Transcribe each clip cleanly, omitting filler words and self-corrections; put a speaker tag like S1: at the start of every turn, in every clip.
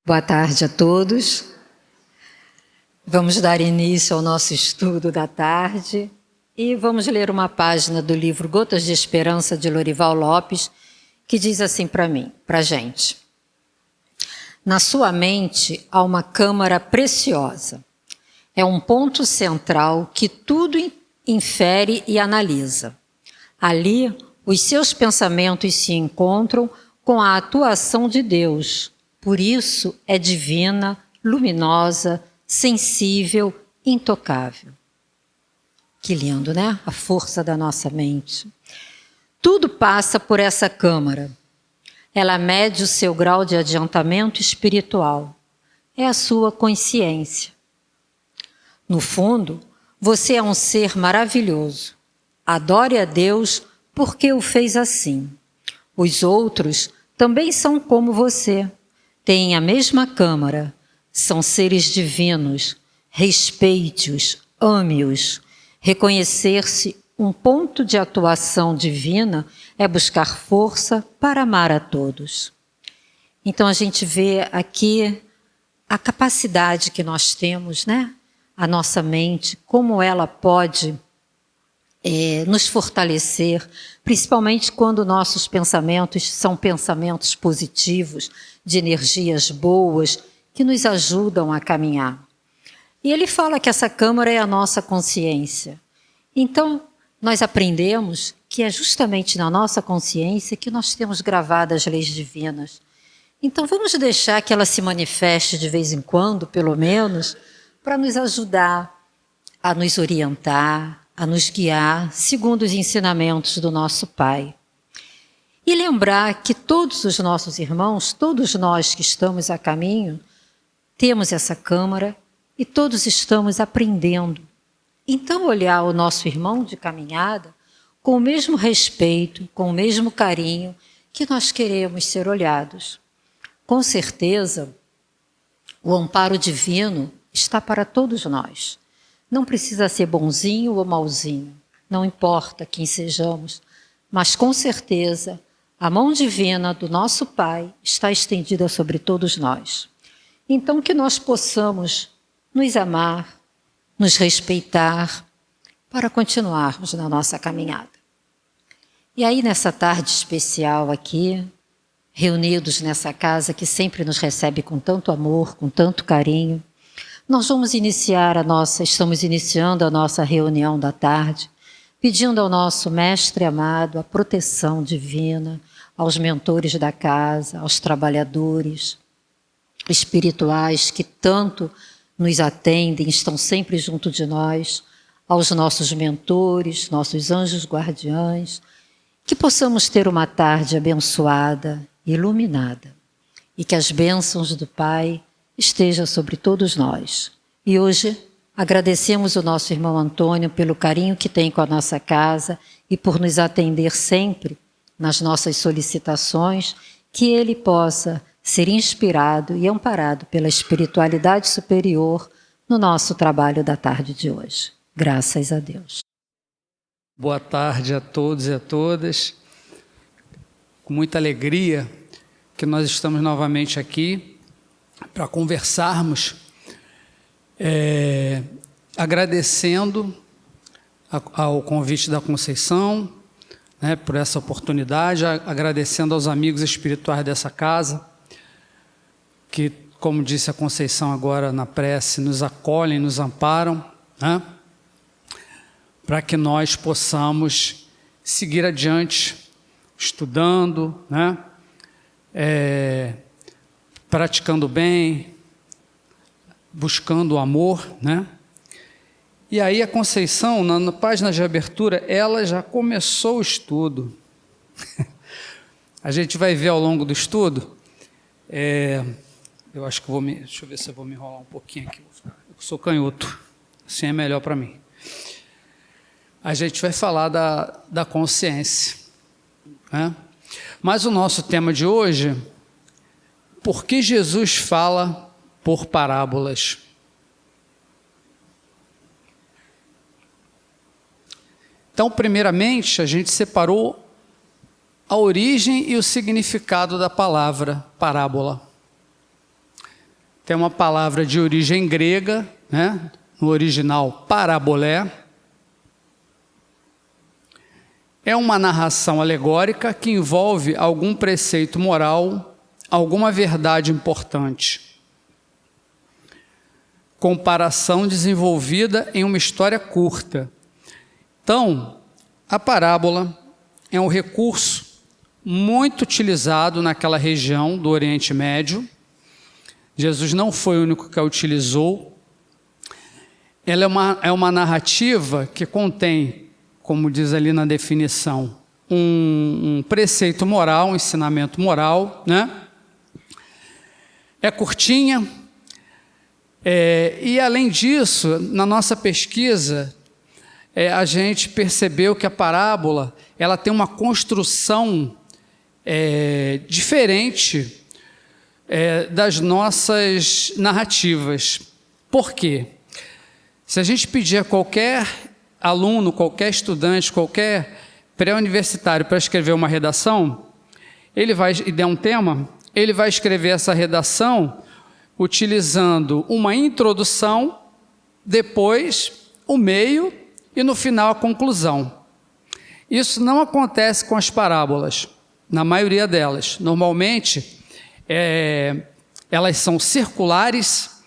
S1: Boa tarde a todos. Vamos dar início ao nosso estudo da tarde e vamos ler uma página do livro Gotas de Esperança, de Lorival Lopes, que diz assim para a gente. Na sua mente há uma câmara preciosa. É um ponto central que tudo infere e analisa. Ali, os seus pensamentos se encontram com a atuação de Deus. Por isso, é divina, luminosa, sensível, intocável. Que lindo, né? A força da nossa mente. Tudo passa por essa câmara. Ela mede o seu grau de adiantamento espiritual. É a sua consciência. No fundo, você é um ser maravilhoso. Adore a Deus porque o fez assim. Os outros também são como você. Têm a mesma câmara. São seres divinos. Respeite-os, ame-os. Reconhecer-se um ponto de atuação divina é buscar força para amar a todos. Então a gente vê aqui a capacidade que nós temos, né? A nossa mente, como ela pode nos fortalecer, principalmente quando nossos pensamentos são pensamentos positivos, de energias boas, que nos ajudam a caminhar. E ele fala que essa câmara é a nossa consciência. Então, nós aprendemos que é justamente na nossa consciência que nós temos gravadas as leis divinas. Então, vamos deixar que ela se manifeste de vez em quando, pelo menos, para nos ajudar a nos orientar, a nos guiar segundo os ensinamentos do nosso Pai. E lembrar que todos os nossos irmãos, todos nós que estamos a caminho, temos essa câmara e todos estamos aprendendo. Então, olhar o nosso irmão de caminhada com o mesmo respeito, com o mesmo carinho que nós queremos ser olhados. Com certeza, o amparo divino está para todos nós. Não precisa ser bonzinho ou mauzinho, não importa quem sejamos, mas com certeza a mão divina do nosso Pai está estendida sobre todos nós. Então que nós possamos nos amar, nos respeitar, para continuarmos na nossa caminhada. E aí nessa tarde especial aqui, reunidos nessa casa que sempre nos recebe com tanto amor, com tanto carinho, nós vamos estamos iniciando a nossa reunião da tarde, pedindo ao nosso Mestre amado a proteção divina, aos mentores da casa, aos trabalhadores espirituais que tanto nos atendem, estão sempre junto de nós, aos nossos mentores, nossos anjos guardiães, que possamos ter uma tarde abençoada, iluminada, e que as bênçãos do Pai esteja sobre todos nós. E hoje agradecemos o nosso irmão Antônio pelo carinho que tem com a nossa casa e por nos atender sempre nas nossas solicitações, que ele possa ser inspirado e amparado pela espiritualidade superior no nosso trabalho da tarde de hoje. Graças a Deus.
S2: Boa tarde a todos e a todas. Com muita alegria que nós estamos novamente aqui para conversarmos, agradecendo ao convite da Conceição, né, por essa oportunidade, agradecendo aos amigos espirituais dessa casa, que, como disse a Conceição agora na prece, nos acolhem, nos amparam, né, para que nós possamos seguir adiante, estudando, né, praticando bem, buscando o amor, né? E aí a Conceição, na página de abertura, ela já começou o estudo. A gente vai ver ao longo do estudo, eu acho que deixa eu ver se eu vou me enrolar um pouquinho aqui. Eu sou canhoto, assim é melhor para mim. A gente vai falar da consciência, né? Mas o nosso tema de hoje, por que Jesus fala por parábolas? Então, primeiramente, a gente separou a origem e o significado da palavra parábola. tem uma palavra de origem grega, né? No original, parabolé. É uma narração alegórica que envolve algum preceito moral, alguma verdade importante. Comparação desenvolvida em uma história curta. Então, a parábola é um recurso muito utilizado naquela região do Oriente Médio. Jesus não foi o único que a utilizou. Ela é uma narrativa que contém, como diz ali na definição, um preceito moral, um ensinamento moral, né? É curtinha. E além disso, na nossa pesquisa, a gente percebeu que a parábola ela tem uma construção diferente das nossas narrativas. Por quê? Se a gente pedir a qualquer aluno, qualquer estudante, qualquer pré-universitário para escrever uma redação, e der um tema, ele vai escrever essa redação utilizando uma introdução, depois o meio e no final a conclusão. Isso não acontece com as parábolas, na maioria delas. Normalmente, elas são circulares,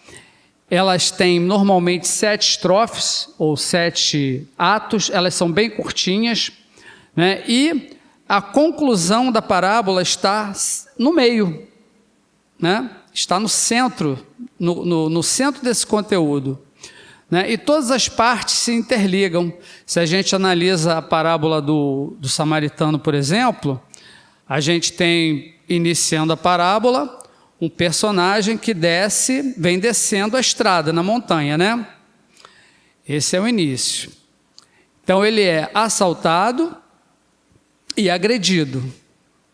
S2: elas têm normalmente 7 estrofes ou 7 atos, elas são bem curtinhas, né? E a conclusão da parábola está no meio, né? Está no centro, no centro desse conteúdo, né? E todas as partes se interligam. Se a gente analisa a parábola do samaritano, por exemplo, a gente tem, iniciando a parábola, um personagem que vem descendo a estrada na montanha, né? Esse é o início. Então ele é assaltado e agredido,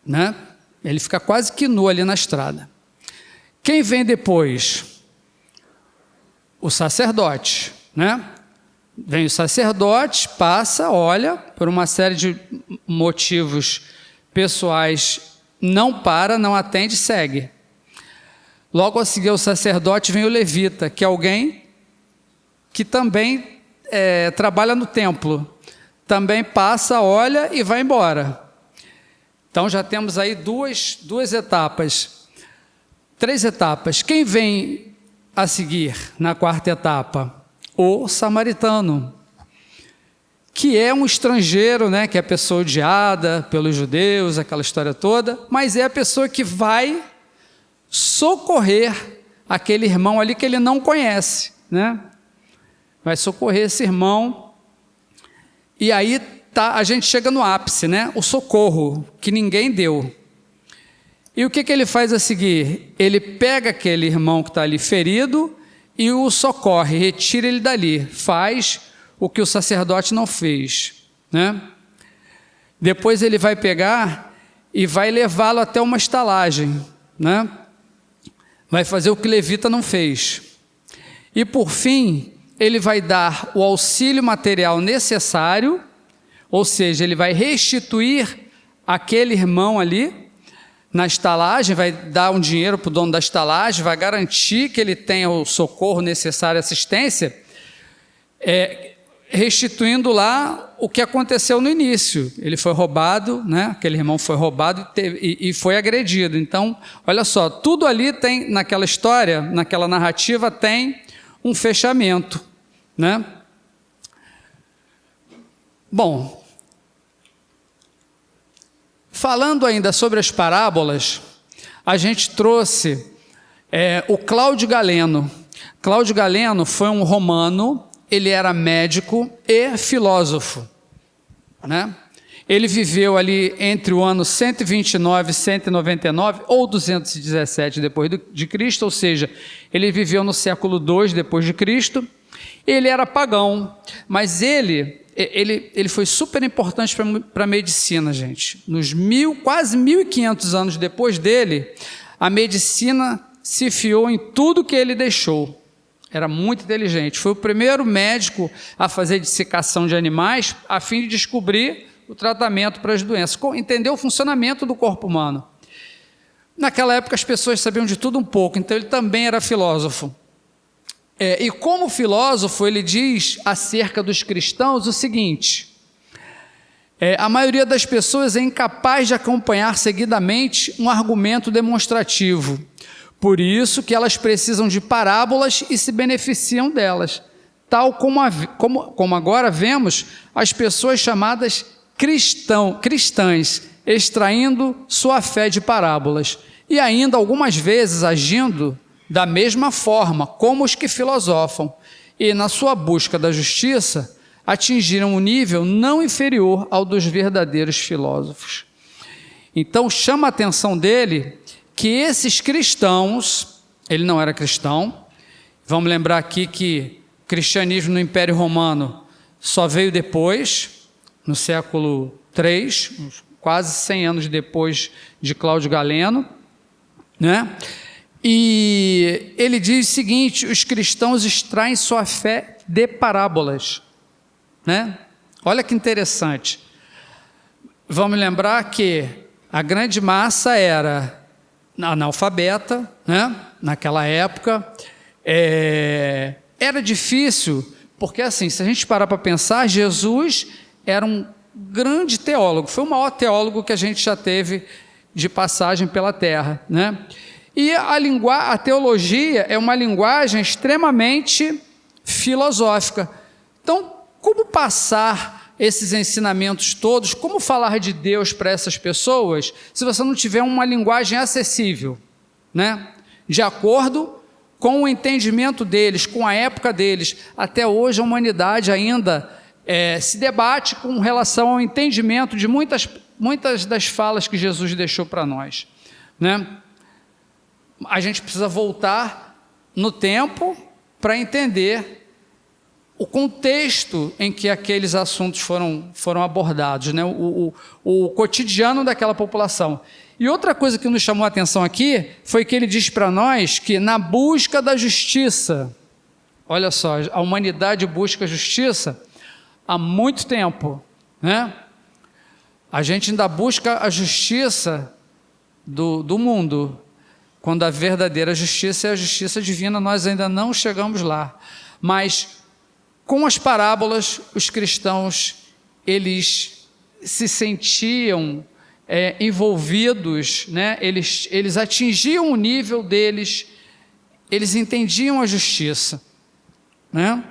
S2: né? Ele fica quase que nu ali na estrada. Quem vem depois? O sacerdote, né? Vem o sacerdote, passa, olha, por uma série de motivos pessoais, não para, não atende, segue. Logo a seguir o sacerdote vem o levita, que é alguém que também trabalha no templo. Também passa, olha e vai embora. Então já temos aí duas etapas. 3 etapas. Quem vem a seguir na 4ª etapa? O samaritano, que é um estrangeiro, né, que é a pessoa odiada pelos judeus, aquela história toda, mas é a pessoa que vai socorrer aquele irmão ali que ele não conhece, né? Vai socorrer esse irmão. E aí a gente chega no ápice, né? O socorro que ninguém deu. E o que ele faz a seguir? Ele pega aquele irmão que está ali ferido e o socorre, retira ele dali, faz o que o sacerdote não fez, né? Depois ele vai pegar e vai levá-lo até uma estalagem, né? Vai fazer o que levita não fez. E por fim, ele vai dar o auxílio material necessário, ou seja, ele vai restituir aquele irmão ali na estalagem, vai dar um dinheiro para o dono da estalagem, vai garantir que ele tenha o socorro necessário, assistência, restituindo lá o que aconteceu no início. Ele foi roubado, né? Aquele irmão foi roubado e foi agredido. Então, olha só, tudo ali tem, naquela história, naquela narrativa, tem um fechamento, né? Bom, falando ainda sobre as parábolas, a gente trouxe o Cláudio Galeno. Cláudio Galeno foi um romano, ele era médico e filósofo, né? Ele viveu ali entre o ano 129 e 199, ou 217 depois de Cristo, ou seja, ele viveu no século II depois de Cristo. Ele era pagão, mas ele foi super importante para a medicina, gente. Nos quase 1.500 anos depois dele, a medicina se fiou em tudo que ele deixou. Era muito inteligente. Foi o primeiro médico a fazer dissecação de animais a fim de descobrir o tratamento para as doenças. Entendeu o funcionamento do corpo humano. naquela época as pessoas sabiam de tudo um pouco, então ele também era filósofo. E como filósofo, ele diz acerca dos cristãos o seguinte: a maioria das pessoas é incapaz de acompanhar seguidamente um argumento demonstrativo. Por isso que elas precisam de parábolas e se beneficiam delas. Tal como agora vemos as pessoas chamadas cristãs, extraindo sua fé de parábolas. E ainda algumas vezes agindo da mesma forma como os que filosofam. E na sua busca da justiça, atingiram um nível não inferior ao dos verdadeiros filósofos. Então chama a atenção dele que esses cristãos, ele não era cristão, vamos lembrar aqui que o cristianismo no Império Romano só veio depois, no século III, quase 100 anos depois de Cláudio Galeno, né? E ele diz o seguinte: os cristãos extraem sua fé de parábolas, né? Olha que interessante. Vamos lembrar que a grande massa era analfabeta, né? Naquela época. Era difícil, porque assim, se a gente parar para pensar, Jesus era um grande teólogo, foi o maior teólogo que a gente já teve de passagem pela terra, né? E a teologia é uma linguagem extremamente filosófica. Então, como passar esses ensinamentos todos, como falar de Deus para essas pessoas, se você não tiver uma linguagem acessível, né? De acordo com o entendimento deles, com a época deles. Até hoje a humanidade ainda se debate com relação ao entendimento de muitas das falas que Jesus deixou para nós, né? A gente precisa voltar no tempo para entender o contexto em que aqueles assuntos foram abordados, né? O cotidiano daquela população. E outra coisa que nos chamou a atenção aqui foi que ele diz para nós que na busca da justiça, olha só, a humanidade busca a justiça há muito tempo, né? A gente ainda busca a justiça do mundo, quando a verdadeira justiça é a justiça divina. Nós ainda não chegamos lá, mas com as parábolas os cristãos, eles se sentiam envolvidos, né? Eles atingiam o nível deles, eles entendiam a justiça, né?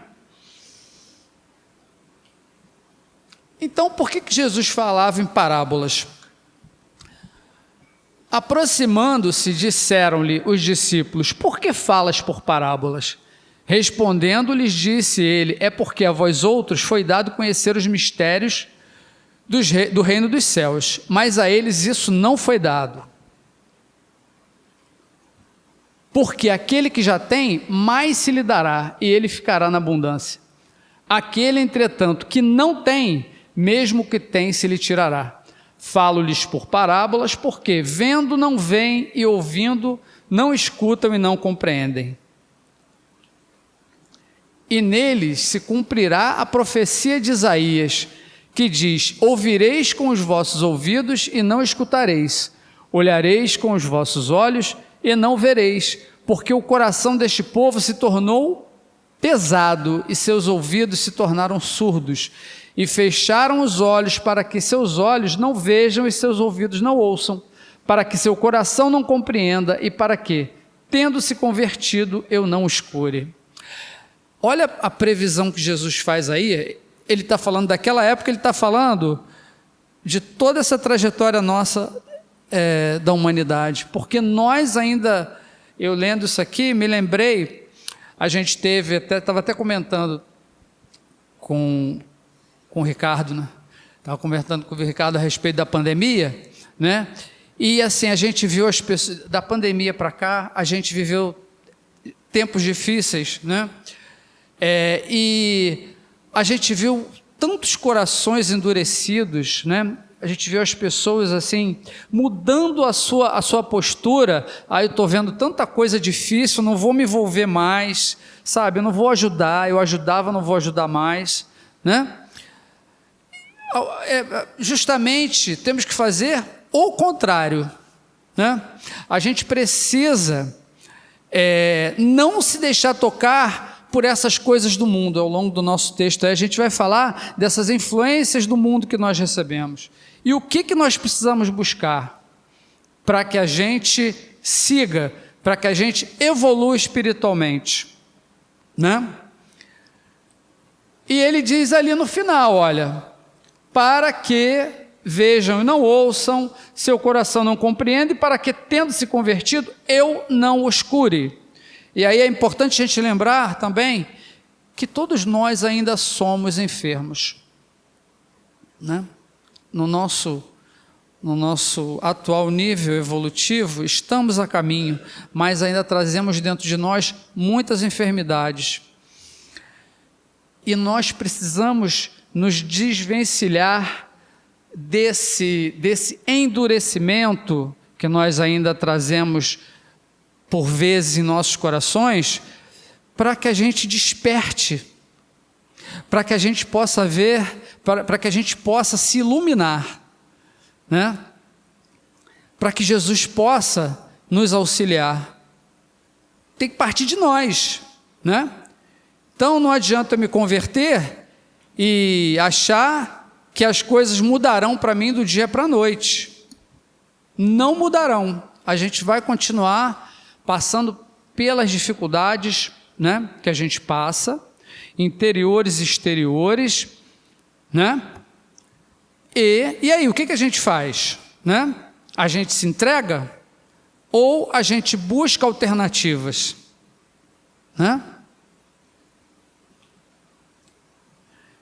S2: Então, por que Jesus falava em parábolas? Aproximando-se, disseram-lhe os discípulos: por que falas por parábolas? Respondendo-lhes, disse ele: é porque a vós outros foi dado conhecer os mistérios do reino dos céus, mas a eles isso não foi dado. Porque aquele que já tem, mais se lhe dará, e ele ficará na abundância. Aquele, entretanto, que não tem, mesmo o que tem se lhe tirará. Falo-lhes por parábolas, porque vendo não veem, e ouvindo não escutam e não compreendem. E neles se cumprirá a profecia de Isaías, que diz: ouvireis com os vossos ouvidos e não escutareis, olhareis com os vossos olhos e não vereis, porque o coração deste povo se tornou pesado e seus ouvidos se tornaram surdos, e fecharam os olhos para que seus olhos não vejam e seus ouvidos não ouçam, para que seu coração não compreenda e para que, tendo se convertido, eu não os cure. Olha a previsão que Jesus faz aí. Ele está falando daquela época, ele está falando de toda essa trajetória nossa da humanidade, porque nós ainda, eu lendo isso aqui, me lembrei, a gente estava até comentando com o Ricardo, né? Estava comentando com o Ricardo a respeito da pandemia, né? E assim, a gente viu as pessoas, da pandemia para cá, a gente viveu tempos difíceis, né? E a gente viu tantos corações endurecidos, né? A gente viu as pessoas assim, mudando a sua postura. Eu estou vendo tanta coisa difícil, não vou me envolver mais, sabe? Eu não vou ajudar, eu ajudava, não vou ajudar mais, né? Justamente temos que fazer o contrário, né? A gente precisa não se deixar tocar por essas coisas do mundo. Ao longo do nosso texto a gente vai falar dessas influências do mundo que nós recebemos. E o que nós precisamos buscar para que a gente siga, para que a gente evolua espiritualmente, né? E ele diz ali no final, olha, para que vejam e não ouçam, seu coração não compreende, para que, tendo se convertido, eu não os cure. E aí é importante a gente lembrar também que todos nós ainda somos enfermos, né? No nosso atual nível evolutivo, estamos a caminho, mas ainda trazemos dentro de nós muitas enfermidades. E nós precisamos nos desvencilhar desse endurecimento que nós ainda trazemos por vezes em nossos corações, para que a gente desperte, para que a gente possa ver, para que a gente possa se iluminar, né? Para que Jesus possa nos auxiliar. Tem que partir de nós, né? Então não adianta eu me converter e achar que as coisas mudarão para mim do dia para a noite. Não mudarão. A gente vai continuar passando pelas dificuldades, né, que a gente passa, interiores e exteriores, né? E aí, o que a gente faz, né? A gente se entrega ou a gente busca alternativas, né?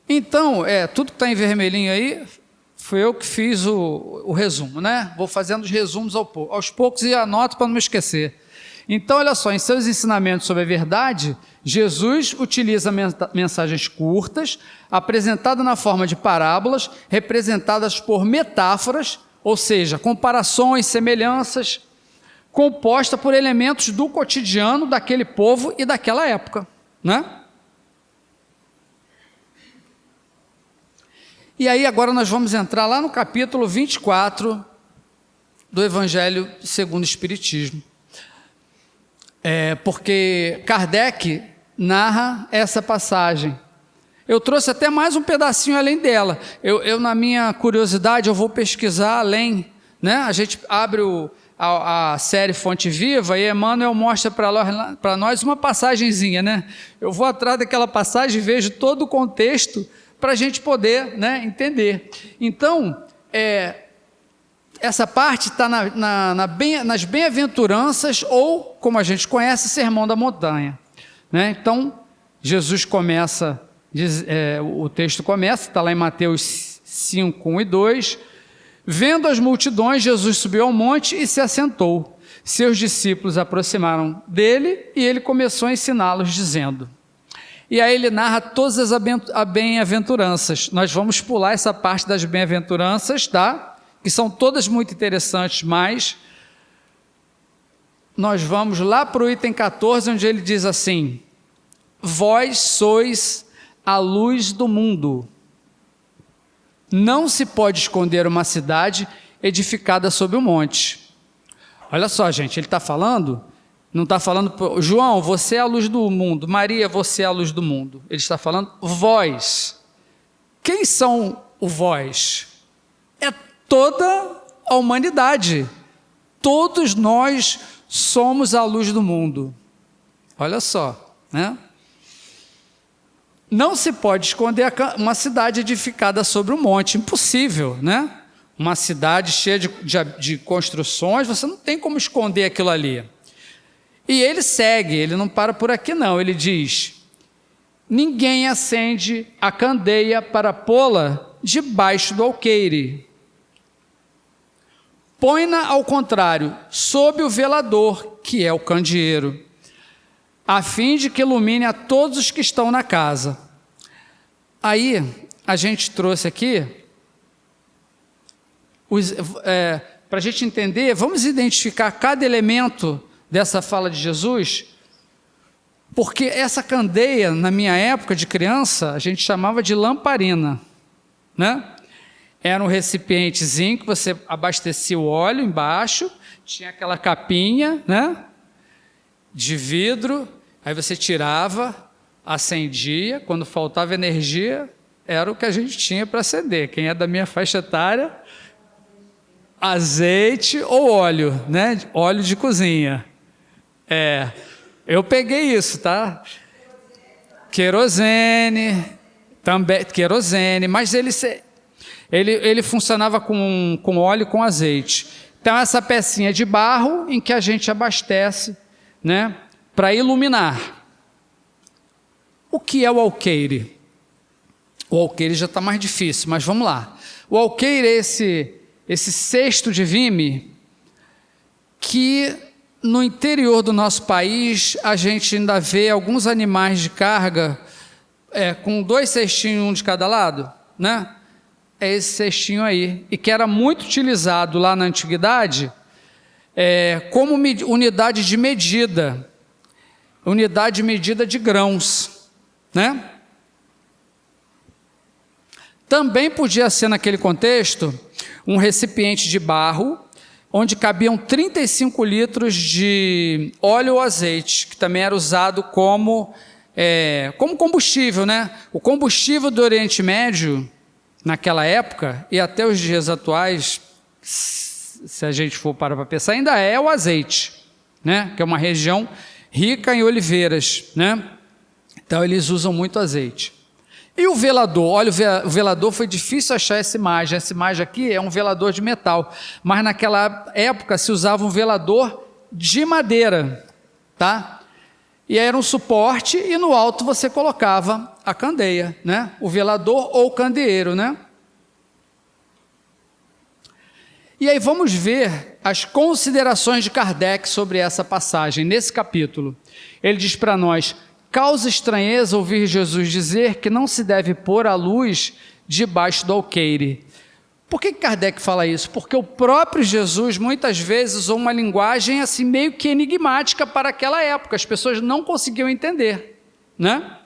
S2: Então, tudo que está em vermelhinho aí, foi eu que fiz o resumo, né? Vou fazendo os resumos aos poucos e anoto para não me esquecer. Então, olha só, em seus ensinamentos sobre a verdade, Jesus utiliza mensagens curtas, apresentadas na forma de parábolas, representadas por metáforas, ou seja, comparações, semelhanças, composta por elementos do cotidiano daquele povo e daquela época, né? E aí agora nós vamos entrar lá no capítulo 24 do Evangelho segundo o Espiritismo. Porque Kardec narra essa passagem. Eu trouxe até mais um pedacinho além dela. Eu na minha curiosidade, eu vou pesquisar além, né? A gente abre a série Fonte Viva e Emmanuel mostra para nós uma passagenzinha, né? Eu vou atrás daquela passagem e vejo todo o contexto para a gente poder, né, entender. Então, essa parte está nas bem-aventuranças, ou, como a gente conhece, Sermão da Montanha, né? Então, Jesus começa, o texto começa, está lá em Mateus 5, 1 e 2, vendo as multidões, Jesus subiu ao monte e se assentou. Seus discípulos aproximaram dele e ele começou a ensiná-los, dizendo... E aí ele narra todas as bem-aventuranças. Nós vamos pular essa parte das bem-aventuranças, tá? Que são todas muito interessantes, mas nós vamos lá para o item 14, onde ele diz assim: vós sois a luz do mundo. Não se pode esconder uma cidade edificada sobre um monte. Olha só, gente, ele está falando... Não está falando, João, você é a luz do mundo. Maria, você é a luz do mundo. Ele está falando, vós. Quem são o vós? É toda a humanidade. Todos nós somos a luz do mundo. Olha só, né? Não se pode esconder uma cidade edificada sobre um monte. Impossível, né? Uma cidade cheia de construções, você não tem como esconder aquilo ali. E ele segue, ele não para por aqui não, ele diz: ninguém acende a candeia para pô-la debaixo do alqueire. Põe-na ao contrário, sob o velador, que é o candeeiro, a fim de que ilumine a todos os que estão na casa. Aí, a gente trouxe aqui, para a gente entender, vamos identificar cada elemento dessa fala de Jesus, porque essa candeia, na minha época de criança, a gente chamava de lamparina, né? Era um recipientezinho que você abastecia o óleo embaixo, tinha aquela capinha, né, de vidro, aí você tirava, acendia, quando faltava energia, era o que a gente tinha para acender. Quem é da minha faixa etária, azeite ou óleo, né, óleo de cozinha. Eu peguei isso, tá? Querosene, também, querosene, mas ele funcionava com óleo e com azeite. Então, essa pecinha de barro em que a gente abastece, né, para iluminar. O que é o alqueire? O alqueire já está mais difícil, mas vamos lá. O alqueire é esse cesto de vime que no interior do nosso país a gente ainda vê alguns animais de carga com 2 cestinhos, um de cada lado, né? É esse cestinho aí, e que era muito utilizado lá na antiguidade como unidade de medida de grãos, né? Também podia ser naquele contexto um recipiente de barro onde cabiam 35 litros de óleo ou azeite, que também era usado como combustível, né? O combustível do Oriente Médio, naquela época, e até os dias atuais, se a gente for parar para pensar, ainda é o azeite, né? Que é uma região rica em oliveiras, né? Então eles usam muito azeite. E o velador? Olha, o velador foi difícil achar essa imagem. Essa imagem aqui é um velador de metal, mas naquela época se usava um velador de madeira, tá? E era um suporte e no alto você colocava a candeia, né? O velador ou candeeiro, né? E aí vamos ver as considerações de Kardec sobre essa passagem, nesse capítulo. Ele diz para nós: causa estranheza ouvir Jesus dizer que não se deve pôr a luz debaixo do alqueire. Por que Kardec fala isso? Porque o próprio Jesus muitas vezes usou uma linguagem assim meio que enigmática para aquela época, as pessoas não conseguiam entender, né?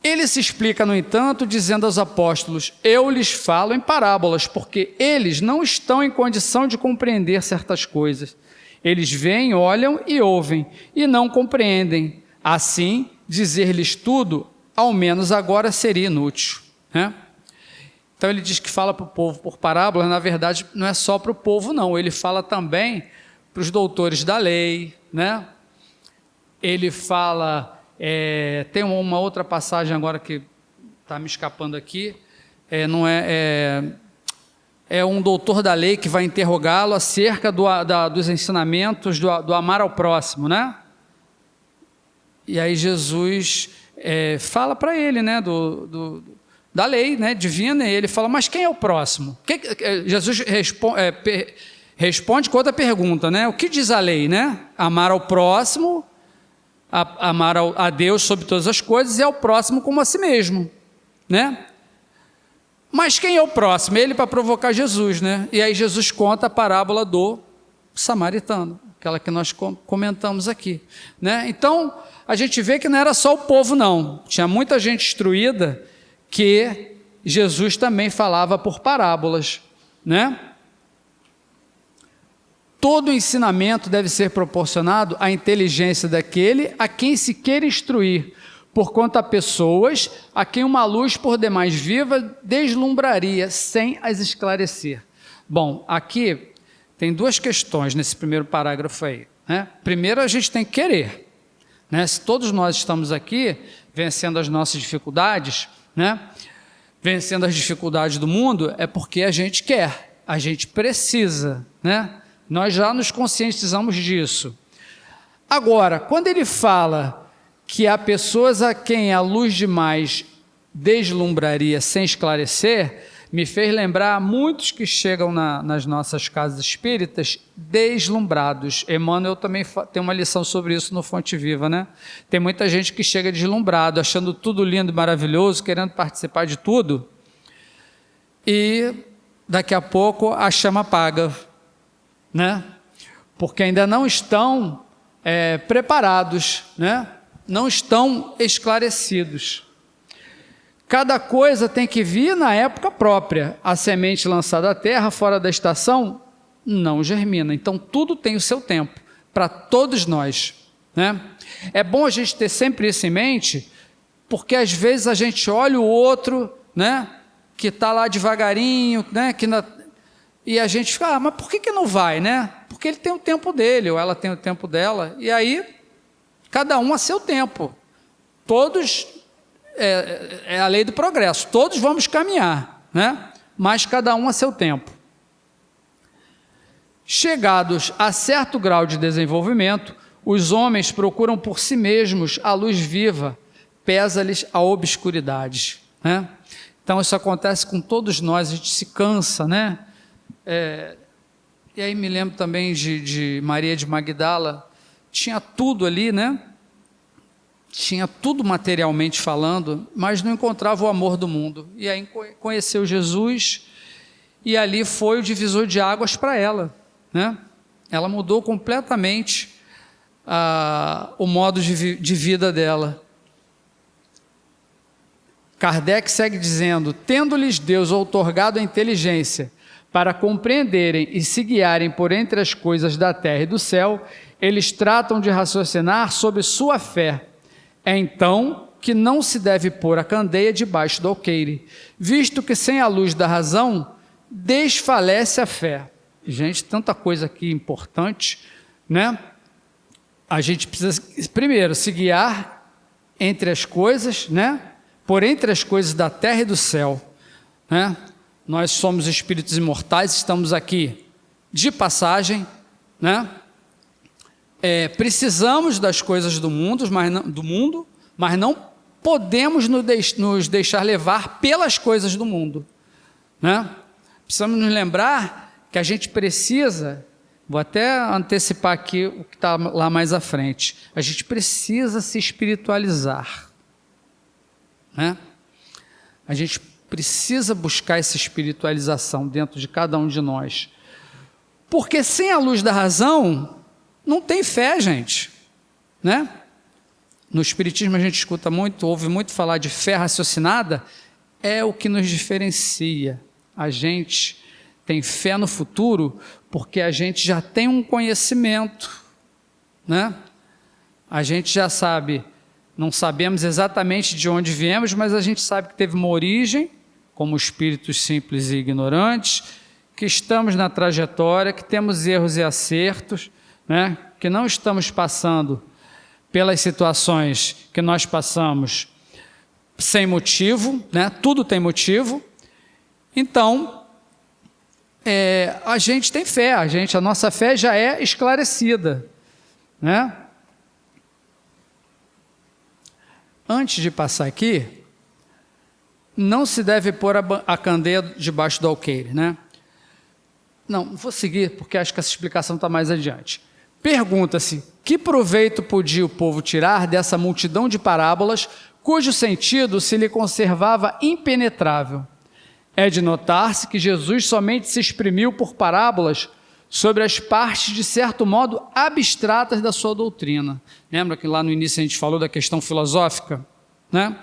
S2: Ele se explica, no entanto, dizendo aos apóstolos: eu lhes falo em parábolas, porque eles não estão em condição de compreender certas coisas. Eles veem, olham e ouvem, e não compreendem. Assim, dizer-lhes tudo, ao menos agora, seria inútil, né? Então ele diz que fala para o povo por parábolas. Na verdade não é só para o povo não, ele fala também para os doutores da lei, né? Ele fala, tem uma outra passagem agora que está me escapando aqui, é um doutor da lei que vai interrogá-lo acerca dos ensinamentos do amar ao próximo, né? E aí Jesus fala para ele, né, da lei, né, divina, e ele fala: mas quem é o próximo? Jesus responde com outra pergunta, né? O que diz a lei, né? Amar ao próximo, amar a Deus sobre todas as coisas e ao próximo como a si mesmo, né? Mas quem é o próximo? Ele, para provocar Jesus, né? E aí Jesus conta a parábola do samaritano, aquela que nós comentamos aqui, né? Então a gente vê que não era só o povo não, tinha muita gente instruída que Jesus também falava por parábolas, né? Todo ensinamento deve ser proporcionado à inteligência daquele a quem se queira instruir, porquanto há pessoas a quem uma luz por demais viva deslumbraria sem as esclarecer. Bom, aqui tem 2 questões nesse primeiro parágrafo aí, né? Primeiro, a gente tem que querer, né? Se todos nós estamos aqui vencendo as nossas dificuldades, né? Vencendo as dificuldades do mundo, é porque a gente quer, a gente precisa, né? Nós já nos conscientizamos disso. Agora, quando ele fala que há pessoas a quem a luz demais deslumbraria sem esclarecer, me fez lembrar muitos que chegam nas nossas casas espíritas deslumbrados. Emmanuel também tem uma lição sobre isso no Fonte Viva, né? Tem muita gente que chega deslumbrado, achando tudo lindo e maravilhoso, querendo participar de tudo, e daqui a pouco a chama apaga, né? Porque ainda não estão preparados, né? Não estão esclarecidos. Cada coisa tem que vir na época própria. A semente lançada à terra fora da estação não germina. Então, tudo tem o seu tempo, para todos nós, né? É bom a gente ter sempre isso em mente, porque às vezes a gente olha o outro, né, que está lá devagarinho, né, e a gente fica, mas por que não vai, né? Porque ele tem o tempo dele, ou ela tem o tempo dela, e aí, cada um a seu tempo. Todos, é a lei do progresso, todos vamos caminhar, né? Mas cada um a seu tempo. Chegados a certo grau de desenvolvimento, os homens procuram por si mesmos a luz viva, pesa-lhes a obscuridade, né? Então isso acontece com todos nós, a gente se cansa, né? E aí me lembro também de Maria de Magdala, tinha tudo ali, né? Tinha tudo materialmente falando, mas não encontrava o amor do mundo. E aí conheceu Jesus, e ali foi o divisor de águas para ela, né? Ela mudou completamente o modo de vida dela. Kardec segue dizendo: tendo-lhes Deus outorgado a inteligência para compreenderem e se guiarem por entre as coisas da terra e do céu, eles tratam de raciocinar sobre sua fé. É então que não se deve pôr a candeia debaixo do alqueire, visto que sem a luz da razão desfalece a fé. Gente, tanta coisa aqui importante, né? A gente precisa, primeiro, se guiar entre as coisas, né? Por entre as coisas da terra e do céu, né? Nós somos espíritos imortais, estamos aqui de passagem, né? Precisamos das coisas do mundo, mas não podemos nos deixar levar pelas coisas do mundo, né? Precisamos nos lembrar que a gente precisa, vou até antecipar aqui o que está lá mais à frente, a gente precisa se espiritualizar, né? A gente precisa buscar essa espiritualização dentro de cada um de nós, porque sem a luz da razão não tem fé, gente, né? No espiritismo a gente escuta muito, ouve muito falar de fé raciocinada, é o que nos diferencia. A gente tem fé no futuro porque a gente já tem um conhecimento, né? A gente já sabe, não sabemos exatamente de onde viemos, mas a gente sabe que teve uma origem, como espíritos simples e ignorantes, que estamos na trajetória, que temos erros e acertos, né? Que não estamos passando pelas situações que nós passamos sem motivo, né? Tudo tem motivo. Então, a gente tem fé, a nossa fé já é esclarecida, né? Antes de passar aqui, não se deve pôr a candeia debaixo do alqueire, né? Não vou seguir, porque acho que essa explicação está mais adiante. Pergunta-se, que proveito podia o povo tirar dessa multidão de parábolas, cujo sentido se lhe conservava impenetrável? É de notar-se que Jesus somente se exprimiu por parábolas sobre as partes, de certo modo, abstratas da sua doutrina. Lembra que lá no início a gente falou da questão filosófica, né?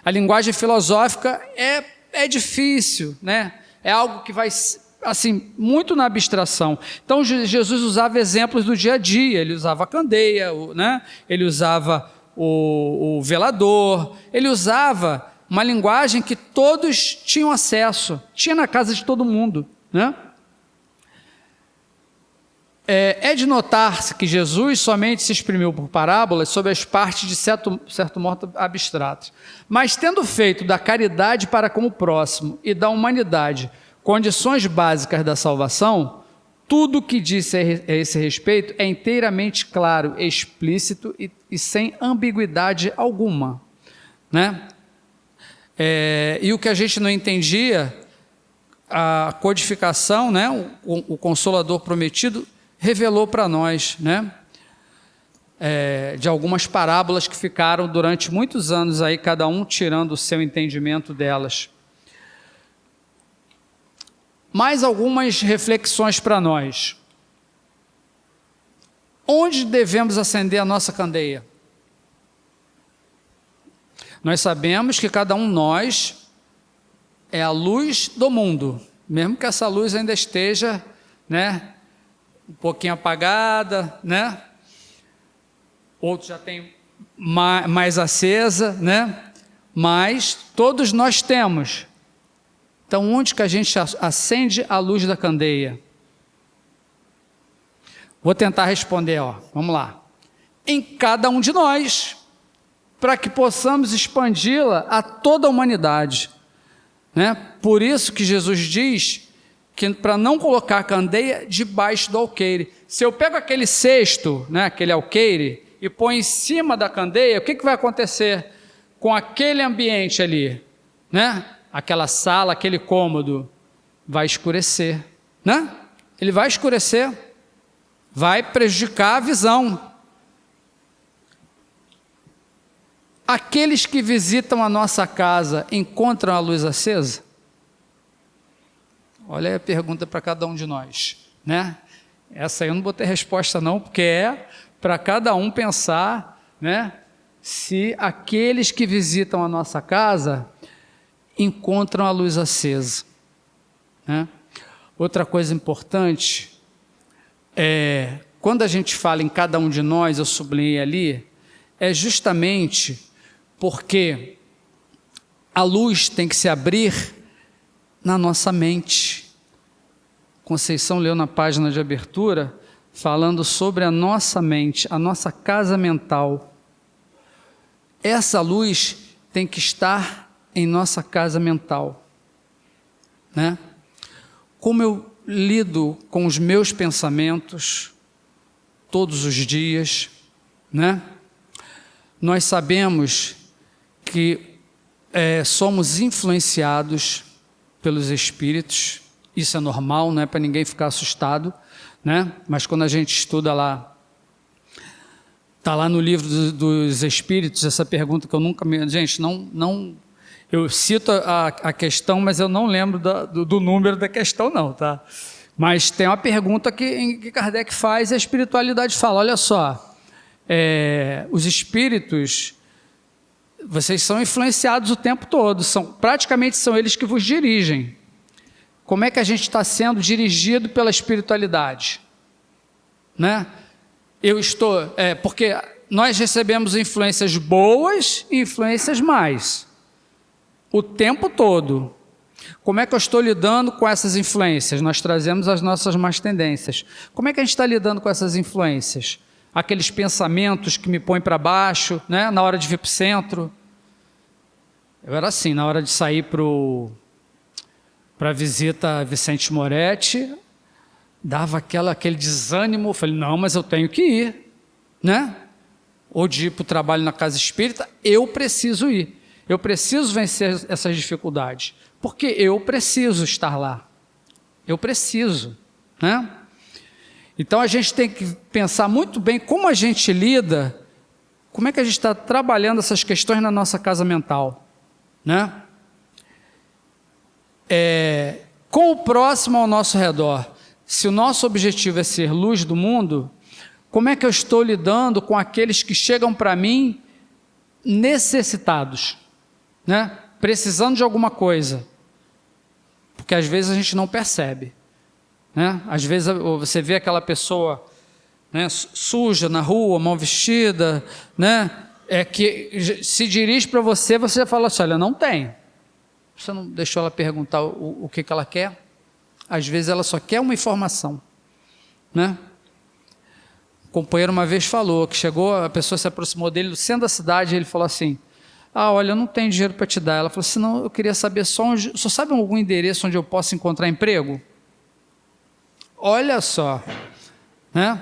S2: A linguagem filosófica é difícil, né? É algo que vai, assim, muito na abstração. Então, Jesus usava exemplos do dia a dia, ele usava a candeia, né? Ele usava o velador, ele usava uma linguagem que todos tinham acesso, tinha na casa de todo mundo, né? É de notar-se que Jesus somente se exprimiu por parábolas sobre as partes de certo modo abstratas, mas tendo feito da caridade para com o próximo e da humanidade condições básicas da salvação, tudo o que disse a esse respeito é inteiramente claro, explícito e sem ambiguidade alguma, né? E o que a gente não entendia, a codificação, né? O Consolador prometido revelou para nós, né? De algumas parábolas que ficaram durante muitos anos aí, cada um tirando o seu entendimento delas. Mais algumas reflexões para nós. Onde devemos acender a nossa candeia? Nós sabemos que cada um de nós é a luz do mundo, mesmo que essa luz ainda esteja, né, um pouquinho apagada, né? Outros já tem mais acesa, né? Mas todos nós temos. Então, onde que a gente acende a luz da candeia? Vou tentar responder, ó. Vamos lá. Em cada um de nós, para que possamos expandi-la a toda a humanidade, né? Por isso que Jesus diz que para não colocar a candeia debaixo do alqueire. Se eu pego aquele cesto, né, aquele alqueire, e põe em cima da candeia, o que vai acontecer com aquele ambiente ali, né? Aquela sala, aquele cômodo, vai escurecer, né? Ele vai escurecer, vai prejudicar a visão. Aqueles que visitam a nossa casa encontram a luz acesa? Olha aí a pergunta para cada um de nós, né? Essa aí eu não vou ter resposta não, porque é para cada um pensar, né? Se aqueles que visitam a nossa casa encontram a luz acesa, né? Outra coisa importante é, quando a gente fala em cada um de nós, eu sublinhei ali, é justamente porque a luz tem que se abrir na nossa mente. Conceição leu na página de abertura, falando sobre a nossa mente, a nossa casa mental. Essa luz tem que estar em nossa casa mental, né? Como eu lido com os meus pensamentos todos os dias, né? Nós sabemos que somos influenciados pelos espíritos, isso é normal, não é para ninguém ficar assustado, né? Mas quando a gente estuda lá, está lá no livro dos Espíritos, essa pergunta que eu nunca me... Gente, não eu cito a questão, mas eu não lembro do número da questão não, tá? Mas tem uma pergunta que Kardec faz e a espiritualidade fala, olha só, os espíritos, vocês são influenciados o tempo todo, praticamente são eles que vos dirigem. Como é que a gente está sendo dirigido pela espiritualidade? Né? Porque nós recebemos influências boas e influências más, o tempo todo. Como é que eu estou lidando com essas influências? Nós trazemos as nossas más tendências. Como é que a gente está lidando com essas influências? Aqueles pensamentos que me põem para baixo, né? Na hora de vir para o centro. Eu era assim, na hora de sair para a visita a Vicente Moretti, dava aquele desânimo, eu falei, não, mas eu tenho que ir, né? Ou de ir para o trabalho na casa espírita, eu preciso ir, eu preciso vencer essas dificuldades, porque eu preciso estar lá, eu preciso, né? Então a gente tem que pensar muito bem como a gente lida, como é que a gente está trabalhando essas questões na nossa casa mental, né? Com o próximo ao nosso redor. Se o nosso objetivo é ser luz do mundo, como é que eu estou lidando com aqueles que chegam para mim necessitados, né? Precisando de alguma coisa? Porque às vezes a gente não percebe, né? Às vezes você vê aquela pessoa, né, suja na rua, mal vestida, né? Que se dirige para você, você fala assim, olha, não tem. Você não deixou ela perguntar o que ela quer? Às vezes ela só quer uma informação, né? O companheiro uma vez falou que chegou, a pessoa se aproximou dele, no centro da cidade, e ele falou assim, olha, eu não tenho dinheiro para te dar. Ela falou assim, não, eu queria saber só sabe algum endereço onde eu posso encontrar emprego? Olha só, né?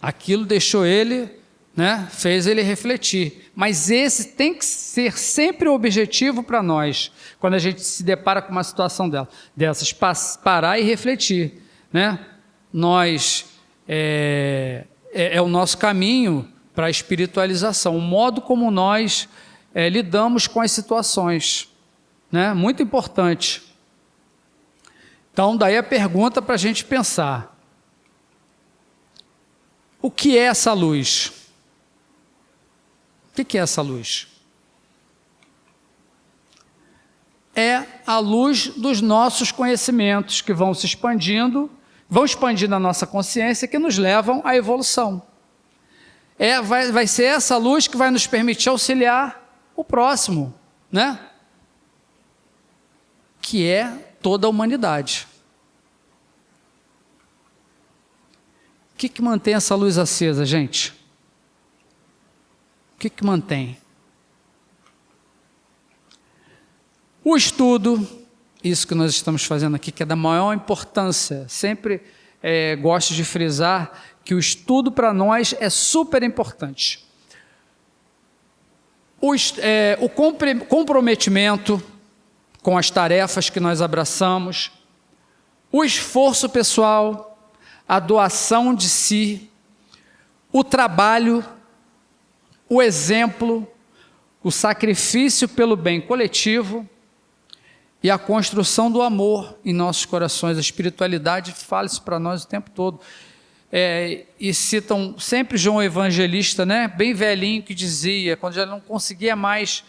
S2: Aquilo deixou ele, né? Fez ele refletir, mas esse tem que ser sempre o objetivo para nós, quando a gente se depara com uma situação dessas, parar e refletir, né? Nós, é o nosso caminho para a espiritualização, o modo como nós lidamos com as situações, né? Muito importante. Então daí a pergunta para a gente pensar, o que é essa luz? O que é essa luz? É a luz dos nossos conhecimentos que vão se expandindo, vão expandindo a nossa consciência que nos levam à evolução. Vai ser essa luz que vai nos permitir auxiliar o próximo, né? Que é toda a humanidade. O que mantém essa luz acesa, gente? O que mantém? O estudo, isso que nós estamos fazendo aqui, que é da maior importância. Sempre gosto de frisar que o estudo para nós é super importante. O comprometimento com as tarefas que nós abraçamos, o esforço pessoal, a doação de si, o trabalho, o exemplo, o sacrifício pelo bem coletivo e a construção do amor em nossos corações. A espiritualidade fala isso para nós o tempo todo. E citam sempre João Evangelista, né? Bem velhinho, que dizia, quando já não conseguia mais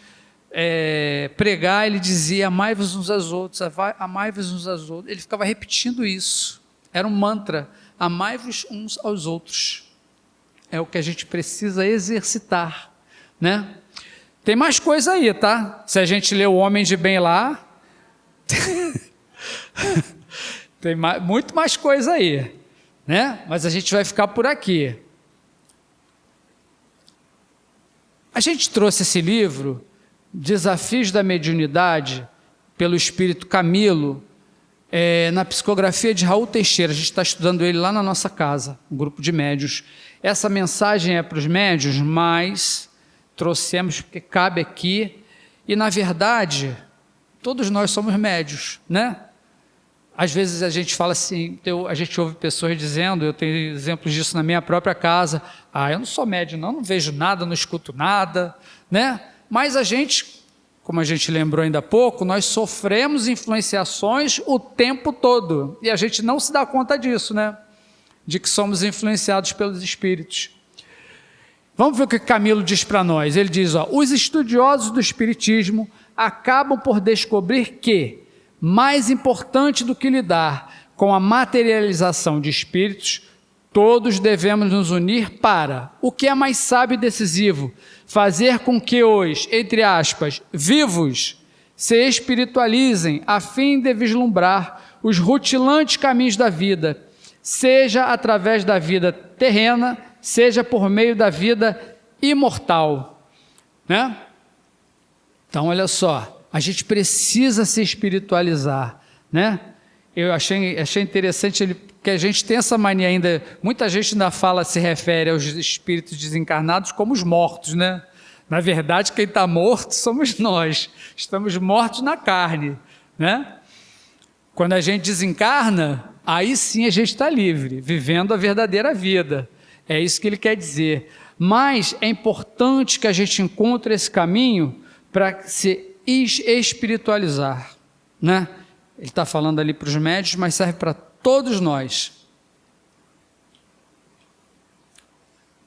S2: pregar, ele dizia: amai-vos uns aos outros, amai-vos uns aos outros. Ele ficava repetindo isso, era um mantra: amai-vos uns aos outros. É o que a gente precisa exercitar, né? Tem mais coisa aí, tá? Se a gente ler O Homem de Bem lá, tem muito mais coisa aí, né? Mas a gente vai ficar por aqui. A gente trouxe esse livro, Desafios da Mediunidade, pelo Espírito Camilo, na psicografia de Raul Teixeira. A gente está estudando ele lá na nossa casa, um grupo de médiuns. Essa mensagem é para os médiuns, mas trouxemos porque cabe aqui, e na verdade, todos nós somos médiuns, né? Às vezes a gente fala assim, a gente ouve pessoas dizendo, eu tenho exemplos disso na minha própria casa: eu não sou médium não vejo nada, não escuto nada, né? Mas a gente, como a gente lembrou ainda há pouco, nós sofremos influenciações o tempo todo, e a gente não se dá conta disso, né? De que somos influenciados pelos espíritos. Vamos ver o que Camilo diz para nós. Ele diz: os estudiosos do espiritismo acabam por descobrir que, mais importante do que lidar com a materialização de espíritos, todos devemos nos unir para, o que é mais sábio e decisivo, fazer com que os, entre aspas, vivos, se espiritualizem a fim de vislumbrar os rutilantes caminhos da vida, seja através da vida terrena, seja por meio da vida imortal, né? Então, olha só, a gente precisa se espiritualizar, né? Eu achei interessante que a gente tem essa mania ainda, muita gente ainda se refere aos espíritos desencarnados como os mortos, né? Na verdade, quem está morto somos nós, estamos mortos na carne, né? Quando a gente desencarna, aí sim a gente está livre, vivendo a verdadeira vida, é isso que ele quer dizer. Mas é importante que a gente encontre esse caminho para se espiritualizar, né? Ele está falando ali para os médios, mas serve para todos nós.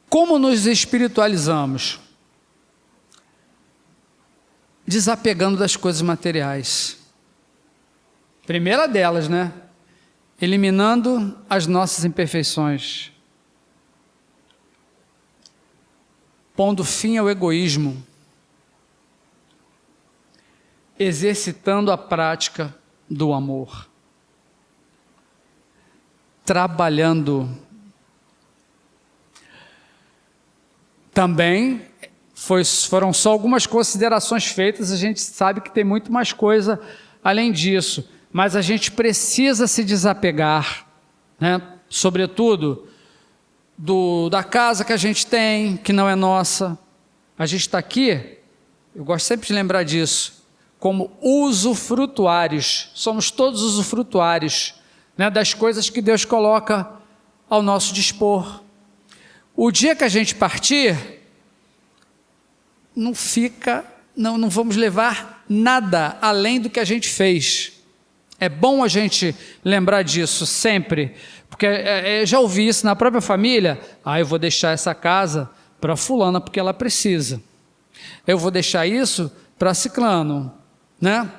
S2: Como nos espiritualizamos? Desapegando das coisas materiais. Primeira delas, né? Eliminando as nossas imperfeições. Pondo fim ao egoísmo. Exercitando a prática do amor. Trabalhando. Também foram só algumas considerações feitas, a gente sabe que tem muito mais coisa além disso, mas a gente precisa se desapegar, né? Sobretudo da casa que a gente tem, que não é nossa. A gente está aqui, eu gosto sempre de lembrar disso, como usufrutuários, somos todos usufrutuários, né, das coisas que Deus coloca ao nosso dispor. O dia que a gente partir, não vamos levar nada além do que a gente fez. É bom a gente lembrar disso sempre, porque já ouvi isso na própria família: eu vou deixar essa casa para fulana porque ela precisa, eu vou deixar isso para ciclano, né?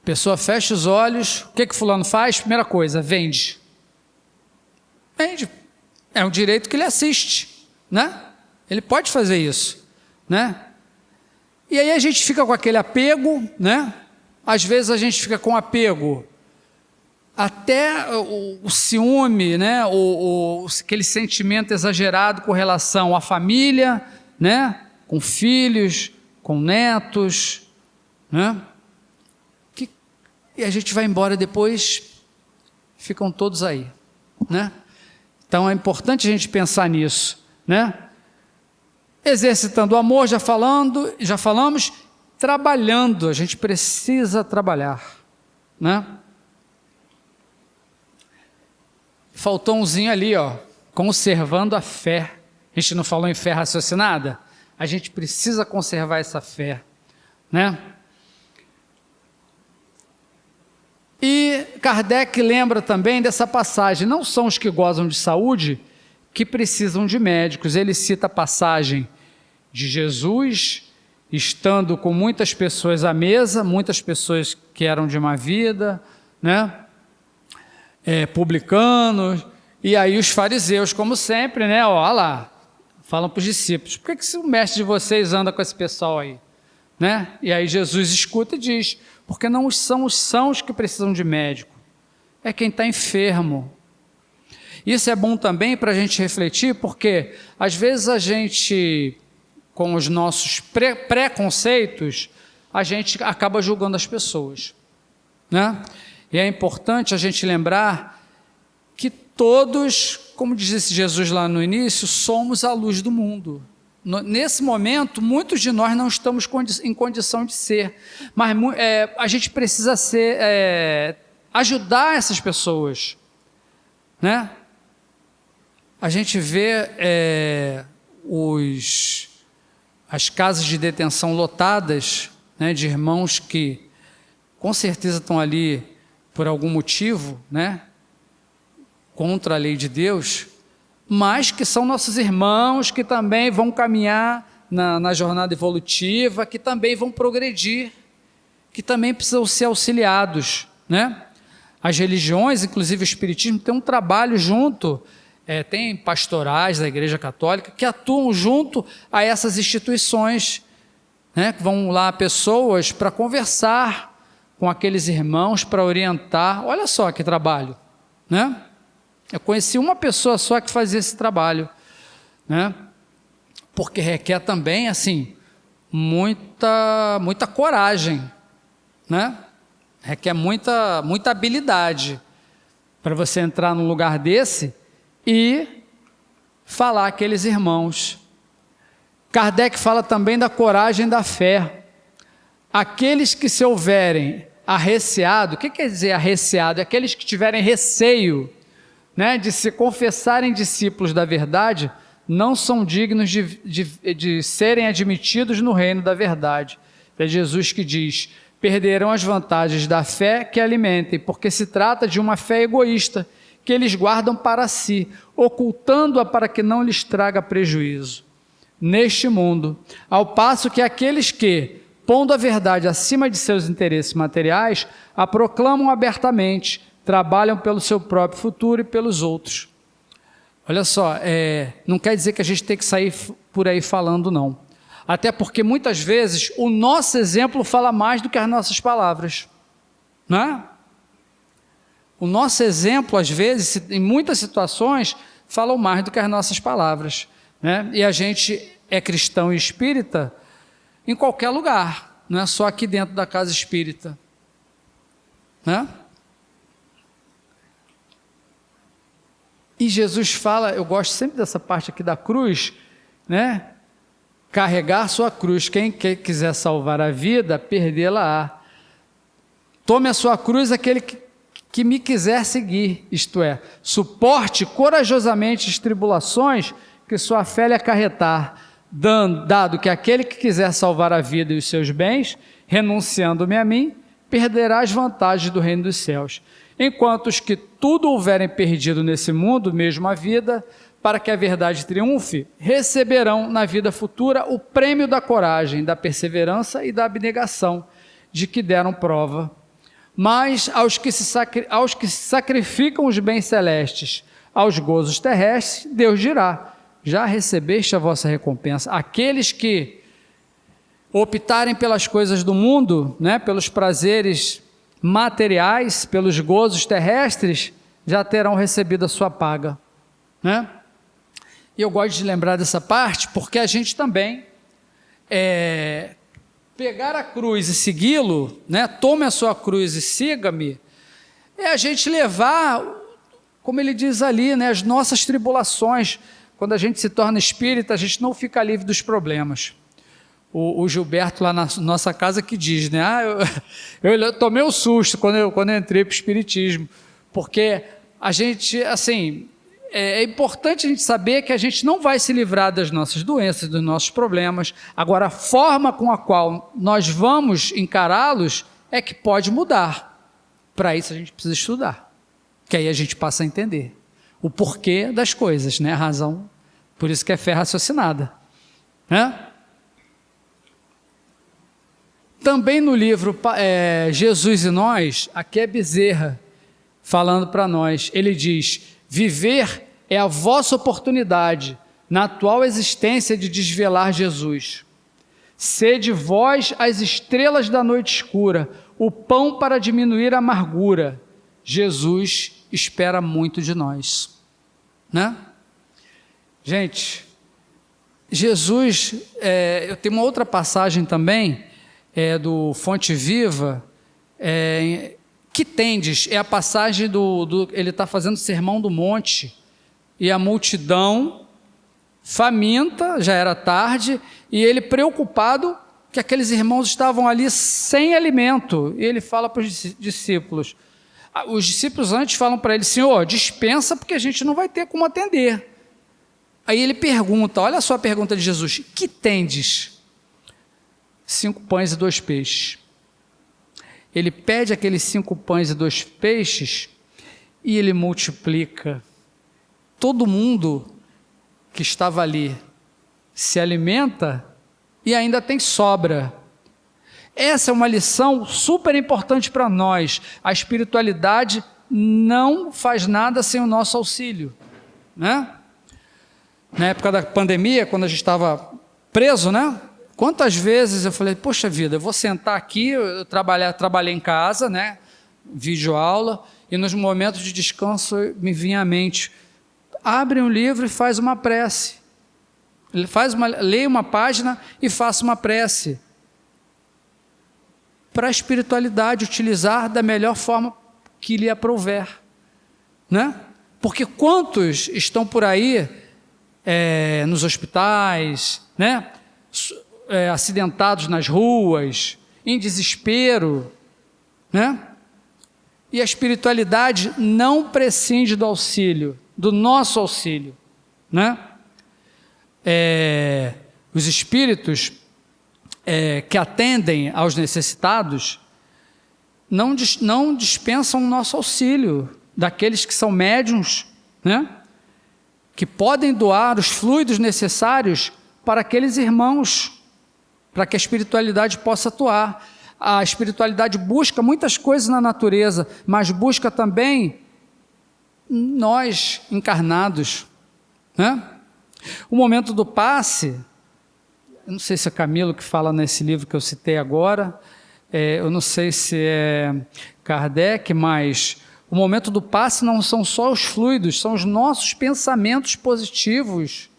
S2: pessoa fecha os olhos, o que fulano faz? Primeira coisa, vende. Vende. É um direito que ele assiste, né? Ele pode fazer isso, né? E aí a gente fica com aquele apego, né? Às vezes a gente fica com apego até o ciúme, né? Aquele sentimento exagerado com relação à família, né? Com filhos, com netos, né? E a gente vai embora depois, ficam todos aí, né? Então é importante a gente pensar nisso, né? Exercitando o amor, já falamos, trabalhando, a gente precisa trabalhar, né? Faltou umzinho ali, ó, conservando a fé. A gente não falou em fé raciocinada? A gente precisa conservar essa fé, né? E Kardec lembra também dessa passagem, não são os que gozam de saúde que precisam de médicos. Ele cita a passagem de Jesus, estando com muitas pessoas à mesa, muitas pessoas que eram de má vida, né? Publicanos, e aí os fariseus, como sempre, né? Olha lá, falam para os discípulos, por que o mestre de vocês anda com esse pessoal aí? Né? E aí Jesus escuta e diz, porque não são os sãos que precisam de médico, é quem está enfermo. Isso é bom também para a gente refletir, porque às vezes a gente, com os nossos preconceitos, a gente acaba julgando as pessoas, né? E é importante a gente lembrar que todos, como disse Jesus lá no início, somos a luz do mundo. Nesse momento, muitos de nós não estamos em condição de ser, mas a gente precisa ajudar essas pessoas, né? A gente vê as casas de detenção lotadas, né, de irmãos que com certeza estão ali por algum motivo, né, contra a lei de Deus, mas que são nossos irmãos, que também vão caminhar na jornada evolutiva, que também vão progredir, que também precisam ser auxiliados, né? As religiões, inclusive o Espiritismo, tem um trabalho junto, tem pastorais da Igreja Católica que atuam junto a essas instituições, né? Que vão lá pessoas para conversar com aqueles irmãos, para orientar. Olha só que trabalho, né? Eu conheci uma pessoa só que fazia esse trabalho, né? Porque requer também, assim, muita coragem, né? Requer muita habilidade para você entrar num lugar desse e falar àqueles irmãos. Kardec fala também da coragem da fé. Aqueles que se houverem arreceado, o que quer dizer arreceado? É aqueles que tiverem receio, né, de se confessarem discípulos da verdade, não são dignos de serem admitidos no reino da verdade. É Jesus que diz, perderão as vantagens da fé que alimentem, porque se trata de uma fé egoísta, que eles guardam para si, ocultando-a para que não lhes traga prejuízo neste mundo, ao passo que aqueles que, pondo a verdade acima de seus interesses materiais, a proclamam abertamente, trabalham pelo seu próprio futuro e pelos outros. Olha só, não quer dizer que a gente tem que sair por aí falando, não. Até porque muitas vezes o nosso exemplo fala mais do que as nossas palavras, não é? O nosso exemplo, às vezes, em muitas situações, falam mais do que as nossas palavras, né? E a gente é cristão e espírita em qualquer lugar, não é só aqui dentro da casa espírita, né? E Jesus fala, eu gosto sempre dessa parte aqui da cruz, né? Carregar sua cruz, quem quiser salvar a vida, perdê-la-á. Tome a sua cruz aquele que me quiser seguir, isto é, suporte corajosamente as tribulações que sua fé lhe acarretar, dado que aquele que quiser salvar a vida e os seus bens, renunciando-me a mim, perderá as vantagens do reino dos céus. Enquanto os que tudo houverem perdido nesse mundo, mesmo a vida, para que a verdade triunfe, receberão na vida futura o prêmio da coragem, da perseverança e da abnegação, de que deram prova. mas aos que se sacrificam os bens celestes, aos gozos terrestres, Deus dirá: já recebeste a vossa recompensa. Aqueles que optarem pelas coisas do mundo, né, pelos prazeres materiais, pelos gozos terrestres, já terão recebido a sua paga, né? E eu gosto de lembrar dessa parte, porque a gente também, pegar a cruz e segui-lo, né, tome a sua cruz e siga-me, é a gente levar, como ele diz ali, né, as nossas tribulações. Quando a gente se torna espírita, a gente não fica livre dos problemas. O Gilberto lá na nossa casa que diz, né, eu tomei um susto quando eu entrei para o espiritismo, porque a gente, assim, é importante a gente saber que a gente não vai se livrar das nossas doenças, dos nossos problemas. Agora, a forma com a qual nós vamos encará-los é que pode mudar. Para isso a gente precisa estudar, que aí a gente passa a entender o porquê das coisas, né? A razão, por isso que é fé raciocinada, né? Também no livro Jesus e Nós, aqui é Bezerra falando para nós, ele diz: viver é a vossa oportunidade na atual existência de desvelar Jesus. Sede vós as estrelas da noite escura, o pão para diminuir a amargura. Jesus espera muito de nós, né? Gente, Jesus, eu tenho uma outra passagem também, do Fonte Viva, que tendes, é a passagem ele está fazendo o Sermão do Monte, e a multidão faminta, já era tarde, e ele preocupado que aqueles irmãos estavam ali sem alimento, e ele fala para os discípulos, antes falam para ele: Senhor, dispensa, porque a gente não vai ter como atender. Aí ele pergunta, olha só a pergunta de Jesus: que tendes? 5 pães e 2 peixes. Ele pede aqueles 5 pães e 2 peixes e ele multiplica. Todo mundo que estava ali se alimenta e ainda tem sobra. Essa é uma lição super importante para nós. A espiritualidade não faz nada sem o nosso auxílio, né? Na época da pandemia, quando a gente estava preso, né? Quantas vezes eu falei: poxa vida, eu vou sentar aqui, eu trabalhei em casa, né? Videoaula, e nos momentos de descanso me vinha à mente: abre um livro e faz uma prece. Leia uma página e faça uma prece. Para a espiritualidade utilizar da melhor forma que lhe aprouver, né? Porque quantos estão por aí nos hospitais, né? Acidentados nas ruas, em desespero, né? E a espiritualidade não prescinde do auxílio, do nosso auxílio, né? Os espíritos que atendem aos necessitados não dispensam o nosso auxílio, daqueles que são médiuns, né? Que podem doar os fluidos necessários para aqueles irmãos, para que a espiritualidade possa atuar. A espiritualidade busca muitas coisas na natureza, mas busca também nós encarnados, né? O momento do passe, eu não sei se é Camilo que fala nesse livro que eu citei agora, eu não sei se é Kardec, mas o momento do passe não são só os fluidos, são os nossos pensamentos positivos.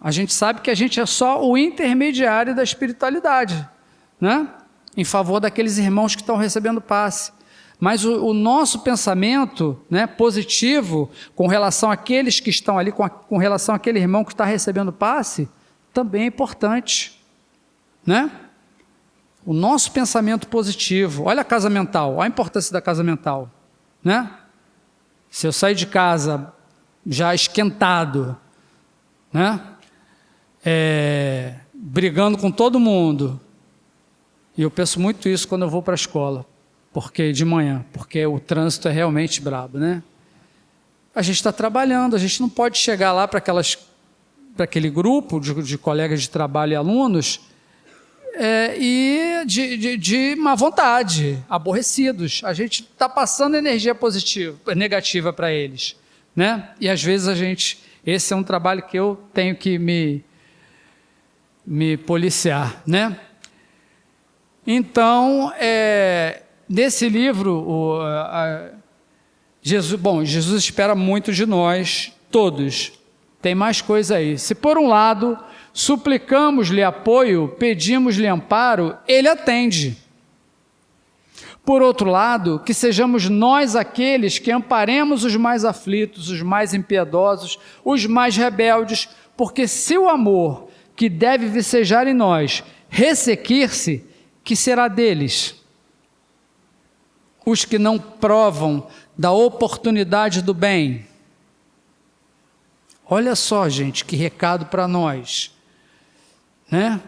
S2: A gente sabe que a gente é só o intermediário da espiritualidade, né? Em favor daqueles irmãos que estão recebendo passe. Mas o nosso pensamento, né, positivo com relação àqueles que estão ali, com relação àquele irmão que está recebendo passe, também é importante, né? O nosso pensamento positivo. Olha a casa mental, olha a importância da casa mental, né? Se eu sair de casa já esquentado, né? Brigando com todo mundo, e eu penso muito isso quando eu vou para a escola, porque de manhã, porque o trânsito é realmente brabo, né? A gente está trabalhando, a gente não pode chegar lá para aquele grupo de colegas de trabalho e alunos e de má vontade, aborrecidos. A gente está passando energia negativa para eles, né? E às vezes esse é um trabalho que eu tenho que me policiar, né? Então, nesse livro, Jesus espera muito de nós, todos. Tem mais coisa aí. Se por um lado suplicamos-lhe apoio, pedimos-lhe amparo, ele atende. Por outro lado, que sejamos nós aqueles que amparemos os mais aflitos, os mais impiedosos, os mais rebeldes, porque se o amor que deve vicejar em nós ressequir-se, que será deles? Os que não provam da oportunidade do bem. Olha só, gente, que recado para nós, né?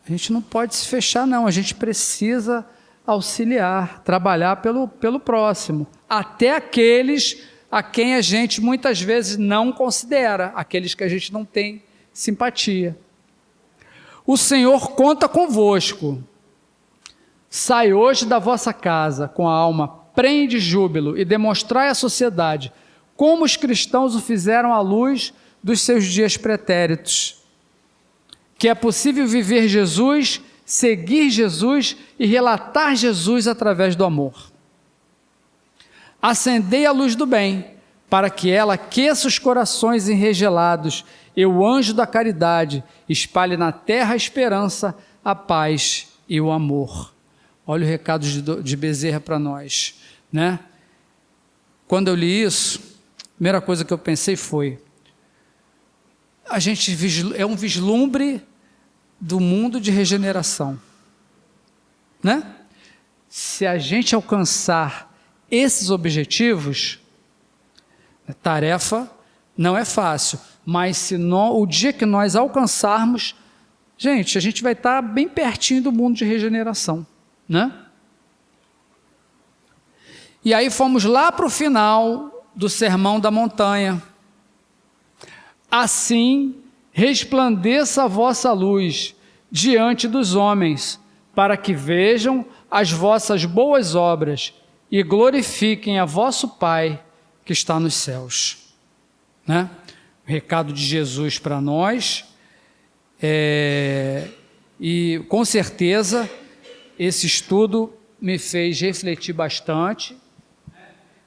S2: A gente não pode se fechar, não. A gente precisa auxiliar, trabalhar pelo próximo, até aqueles a quem a gente muitas vezes não considera, aqueles que a gente não tem simpatia. O Senhor conta convosco. Sai hoje da vossa casa com a alma prenhe de júbilo e demonstrai à sociedade como os cristãos o fizeram à luz dos seus dias pretéritos. Que é possível viver Jesus, seguir Jesus e relatar Jesus através do amor. Acendei a luz do bem, para que ela aqueça os corações enregelados e o anjo da caridade espalhe na terra a esperança, a paz e o amor. Olha o recado de Bezerra para nós, né? Quando eu li isso, a primeira coisa que eu pensei foi, é um vislumbre do mundo de regeneração, né? Se a gente alcançar esses objetivos, a tarefa não é fácil, mas o dia que nós alcançarmos, gente, a gente vai estar bem pertinho do mundo de regeneração, né? E aí fomos lá para o final do Sermão da Montanha. Assim resplandeça a vossa luz diante dos homens, para que vejam as vossas boas obras e glorifiquem a vosso Pai que está nos céus. Né? O recado de Jesus para nós, e com certeza esse estudo me fez refletir bastante.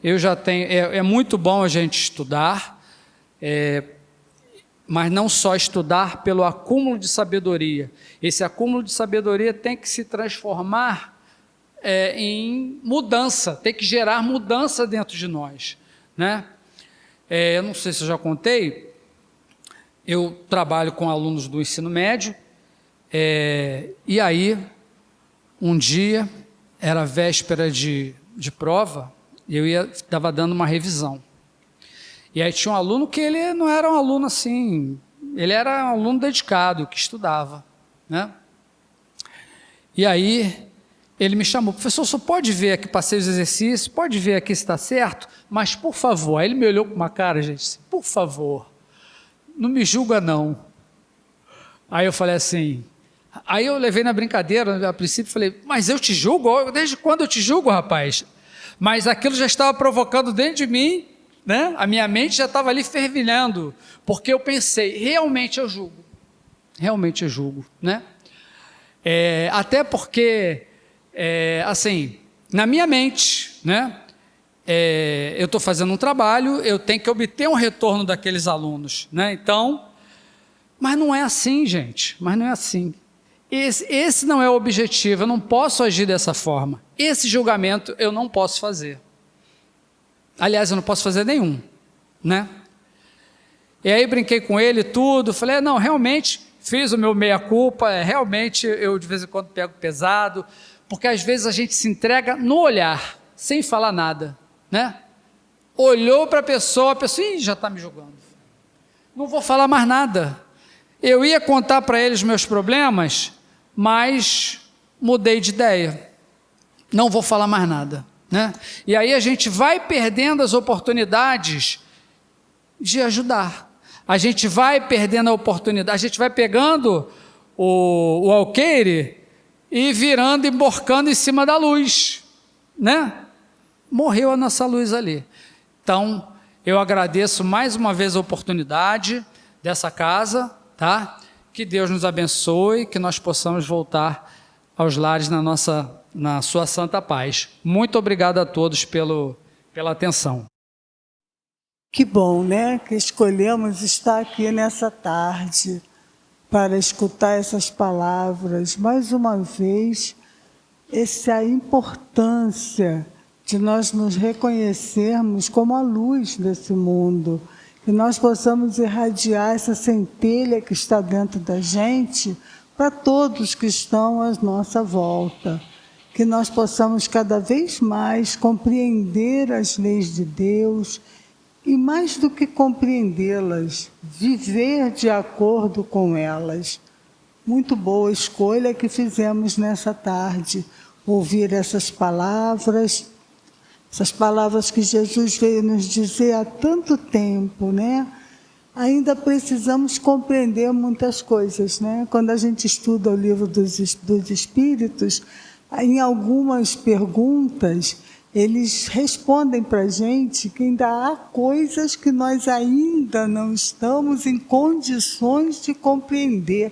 S2: Eu já tenho, é muito bom a gente estudar, mas não só estudar pelo acúmulo de sabedoria. Esse acúmulo de sabedoria tem que se transformar em mudança, tem que gerar mudança dentro de nós, né? Eu não sei se eu já contei, eu trabalho com alunos do ensino médio, e aí, um dia, era véspera de prova, eu estava dando uma revisão. E aí tinha um aluno que ele não era um aluno assim, ele era um aluno dedicado, que estudava, né? E aí ele me chamou, professor, só pode ver aqui, passei os exercícios, pode ver aqui se está certo, mas por favor, aí ele me olhou com uma cara, gente, por favor, não me julga não. Aí eu falei assim, aí eu levei na brincadeira, a princípio falei, mas eu te julgo? Desde quando eu te julgo, rapaz? Mas aquilo já estava provocando dentro de mim, né? A minha mente já estava ali fervilhando, porque eu pensei, realmente eu julgo, né? Até porque, assim, na minha mente, né? Eu estou fazendo um trabalho, eu tenho que obter um retorno daqueles alunos, né? Então, mas não é assim, gente, mas não é assim. Esse não é o objetivo, eu não posso agir dessa forma. Esse julgamento eu não posso fazer. Aliás, eu não posso fazer nenhum, né? E aí brinquei com ele tudo, falei, não, realmente fiz o meu meia-culpa, realmente eu de vez em quando pego pesado, porque às vezes a gente se entrega no olhar, sem falar nada, né? Olhou para a pessoa, já está me julgando. Não vou falar mais nada. Eu ia contar para ele os meus problemas, mas mudei de ideia. Não vou falar mais nada, né? E aí a gente vai perdendo as oportunidades de ajudar. A gente vai perdendo a oportunidade, a gente vai pegando o alqueire e virando e emborcando em cima da luz, né? Morreu a nossa luz ali. Então, eu agradeço mais uma vez a oportunidade dessa casa, tá? Que Deus nos abençoe, que nós possamos voltar aos lares na sua santa paz. Muito obrigado a todos pela atenção.
S3: Que bom, né? Que escolhemos estar aqui nessa tarde para escutar essas palavras. Mais uma vez, essa importância de nós nos reconhecermos como a luz desse mundo, que nós possamos irradiar essa centelha que está dentro da gente para todos que estão à nossa volta, que nós possamos cada vez mais compreender as leis de Deus e, mais do que compreendê-las, viver de acordo com elas. Muito boa escolha que fizemos nessa tarde, ouvir essas palavras que Jesus veio nos dizer há tanto tempo, né? Ainda precisamos compreender muitas coisas, né? Quando a gente estuda o livro dos Espíritos, em algumas perguntas, eles respondem para a gente que ainda há coisas que nós ainda não estamos em condições de compreender,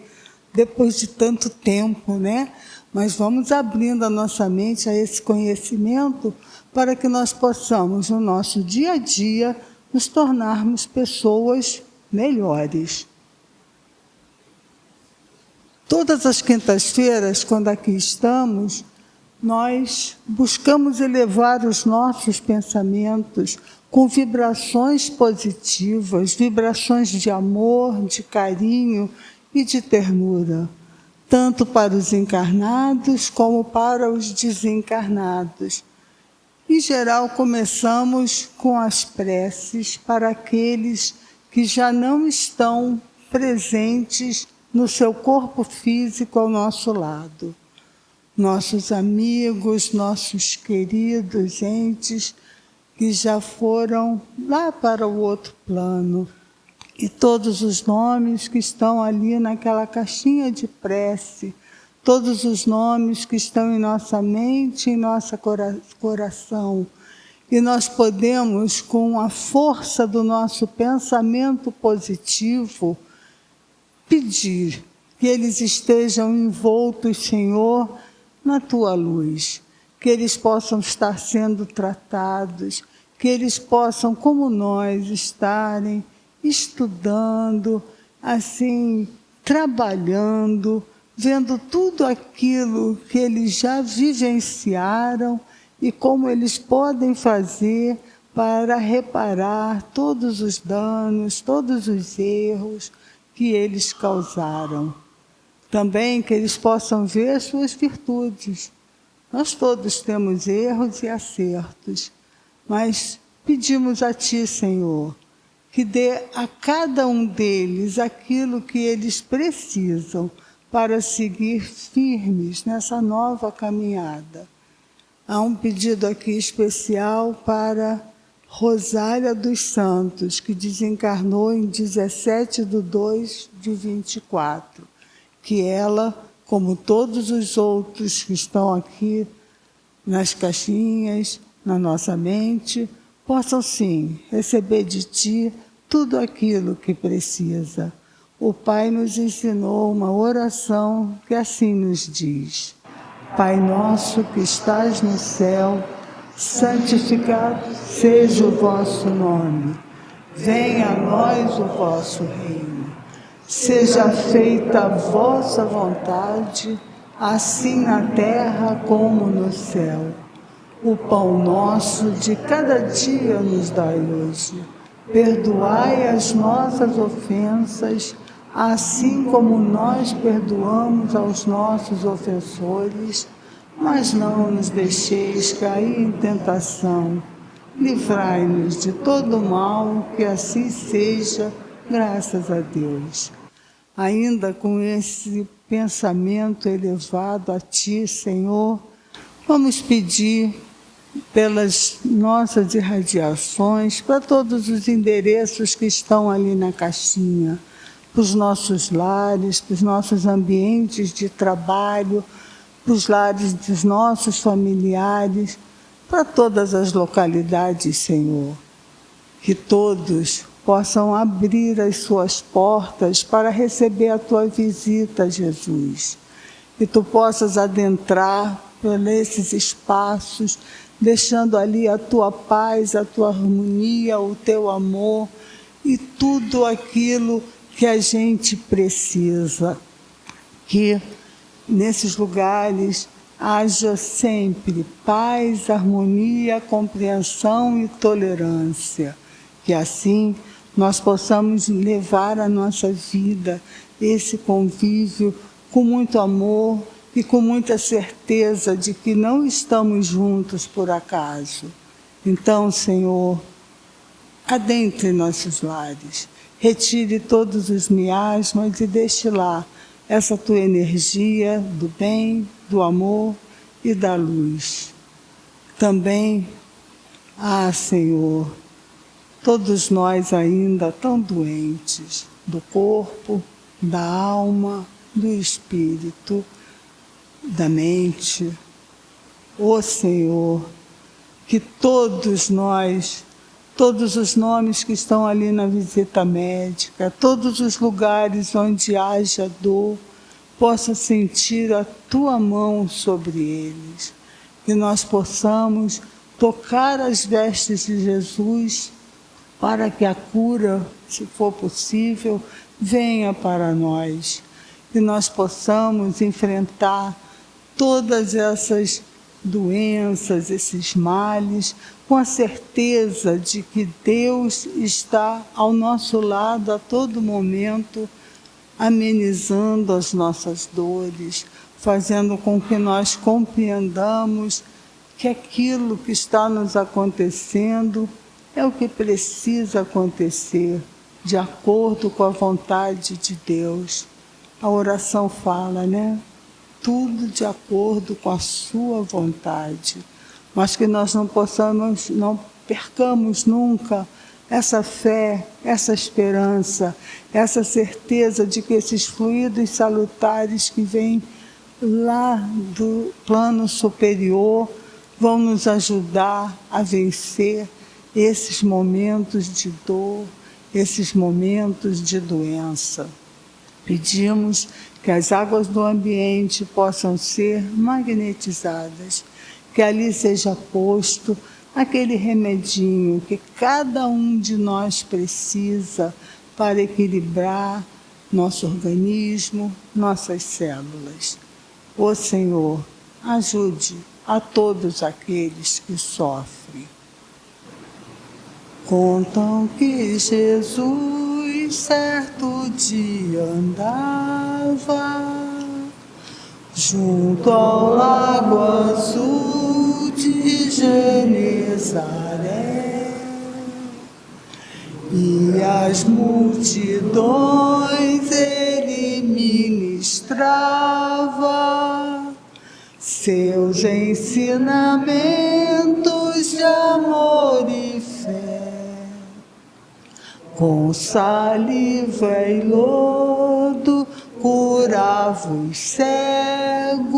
S3: depois de tanto tempo, né? Mas vamos abrindo a nossa mente a esse conhecimento para que nós possamos, no nosso dia a dia, nos tornarmos pessoas melhores. Todas as quintas-feiras, quando aqui estamos, nós buscamos elevar os nossos pensamentos com vibrações positivas, vibrações de amor, de carinho e de ternura, tanto para os encarnados como para os desencarnados. Em geral, começamos com as preces para aqueles que já não estão presentes no seu corpo físico ao nosso lado. Nossos amigos, nossos queridos entes que já foram lá para o outro plano. E todos os nomes que estão ali naquela caixinha de prece, todos os nomes que estão em nossa mente, em nosso coração. E nós podemos, com a força do nosso pensamento positivo, pedir que eles estejam envoltos, Senhor, na Tua luz, que eles possam estar sendo tratados, que eles possam, como nós, estarem estudando, assim, trabalhando, vendo tudo aquilo que eles já vivenciaram e como eles podem fazer para reparar todos os danos, todos os erros que eles causaram. Também que eles possam ver suas virtudes. Nós todos temos erros e acertos, mas pedimos a Ti, Senhor, que dê a cada um deles aquilo que eles precisam para seguir firmes nessa nova caminhada. Há um pedido aqui especial para Rosália dos Santos, que desencarnou em 17/2/24, que ela, como todos os outros que estão aqui nas caixinhas, na nossa mente, possam sim receber de Ti tudo aquilo que precisa. O Pai nos ensinou uma oração que assim nos diz: Pai nosso que estás no céu, santificado seja o vosso nome. Venha a nós o vosso reino. Seja feita a vossa vontade, assim na terra como no céu. O pão nosso de cada dia nos dai hoje. Perdoai as nossas ofensas, assim como nós perdoamos aos nossos ofensores, mas não nos deixeis cair em tentação. Livrai-nos de todo mal, que assim seja, graças a Deus. Ainda com esse pensamento elevado a Ti, Senhor, vamos pedir pelas nossas irradiações, para todos os endereços que estão ali na caixinha, para os nossos lares, para os nossos ambientes de trabalho, para os lares dos nossos familiares, para todas as localidades, Senhor. Que todos possam abrir as suas portas para receber a tua visita, Jesus. Que tu possas adentrar por esses espaços, deixando ali a tua paz, a tua harmonia, o teu amor e tudo aquilo que a gente precisa. Que nesses lugares haja sempre paz, harmonia, compreensão e tolerância. Que assim nós possamos levar a nossa vida esse convívio com muito amor e com muita certeza de que não estamos juntos por acaso. Então, Senhor, adentre nossos lares, retire todos os miasmas e deixe lá essa tua energia do bem, do amor e da luz. Também, Senhor, todos nós ainda tão doentes, do corpo, da alma, do espírito, da mente. Ó Senhor, que todos nós, todos os nomes que estão ali na visita médica, todos os lugares onde haja dor, possa sentir a tua mão sobre eles. Que nós possamos tocar as vestes de Jesus para que a cura, se for possível, venha para nós. Que nós possamos enfrentar todas essas doenças, esses males, com a certeza de que Deus está ao nosso lado a todo momento, amenizando as nossas dores, fazendo com que nós compreendamos que aquilo que está nos acontecendo é o que precisa acontecer, de acordo com a vontade de Deus. A oração fala, né? Tudo de acordo com a sua vontade. Mas que nós não percamos nunca essa fé, essa esperança, essa certeza de que esses fluidos salutares que vêm lá do plano superior vão nos ajudar a vencer esses momentos de dor, esses momentos de doença. Pedimos que as águas do ambiente possam ser magnetizadas, que ali seja posto aquele remedinho que cada um de nós precisa para equilibrar nosso organismo, nossas células. Ó Senhor, ajude a todos aqueles que sofrem. Contam que Jesus certo dia andava junto ao lago azul de Genezaré, e as multidões ele ministrava seus ensinamentos de amor e fé. Com saliva e lodo curava os cegos,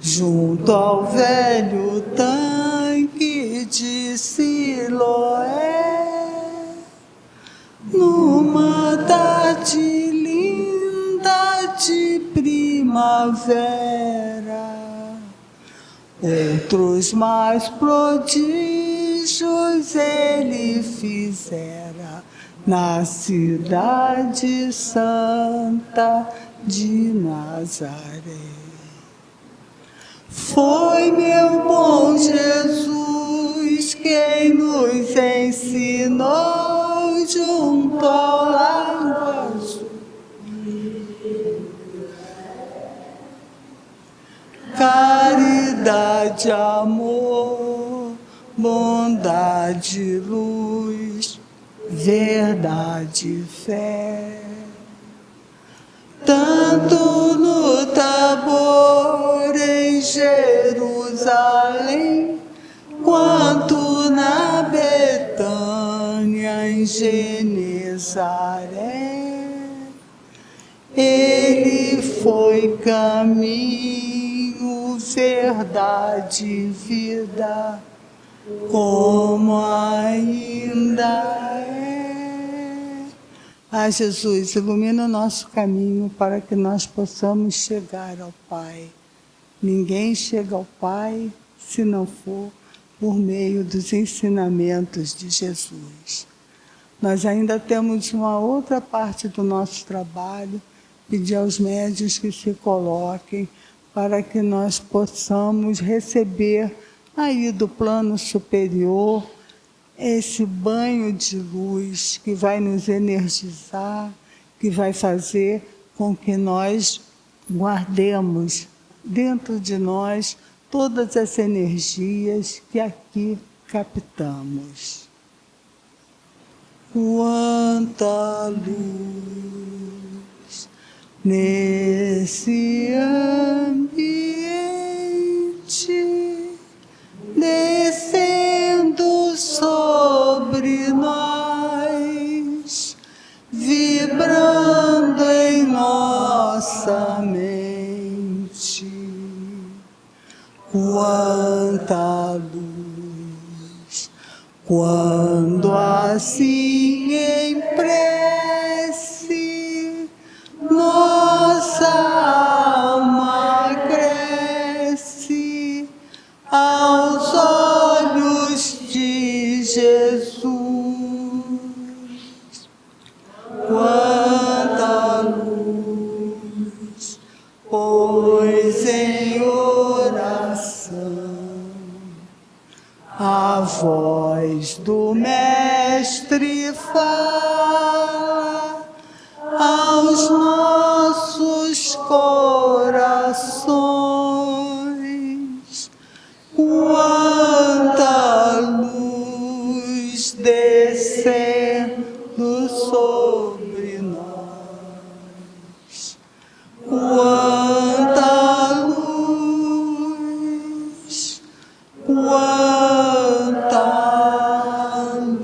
S3: junto ao velho tanque de Siloé, numa tarde linda de primavera. Outros mais prodígios ele fizera na cidade santa de Nazaré. Foi meu bom Jesus quem nos ensinou junto ao lago azul. Caridade, amor, bondade, luz, verdade, fé. Tanto no Tabor, em Jerusalém, quanto na Betânia, em Genezaré. Nazaré. Ele foi caminho, verdade e vida, como ainda é. Ah, Jesus, ilumina o nosso caminho para que nós possamos chegar ao Pai. Ninguém chega ao Pai se não for por meio dos ensinamentos de Jesus. Nós ainda temos uma outra parte do nosso trabalho, pedir aos médiuns que se coloquem para que nós possamos receber aí do plano superior esse banho de luz que vai nos energizar, que vai fazer com que nós guardemos dentro de nós todas as energias que aqui captamos. Quanta luz nesse ambiente, descendo sobre nós, vibrando em nossa mente. Quanta luz, quando assim em prece nossa alma cresce aos olhos de Jesus. Quanta luz, pois em oração a voz do Mestre fala aos nossos corações. Quanta luz descendo sobre nós. Quanta luz, quanta luz.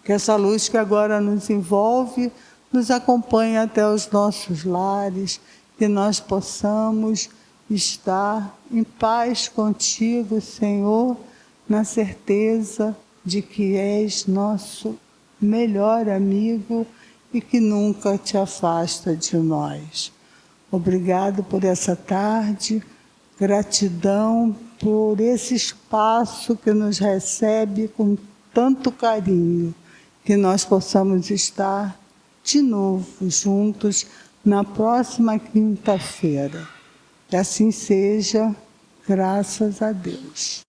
S3: Que essa luz que agora nos envolve nos acompanhe até os nossos lares, que nós possamos estar em paz contigo, Senhor, na certeza de que és nosso melhor amigo e que nunca te afasta de nós. Obrigado por essa tarde, gratidão por esse espaço que nos recebe com tanto carinho, que nós possamos estar de novo juntos na próxima quinta-feira. Que assim seja, graças a Deus.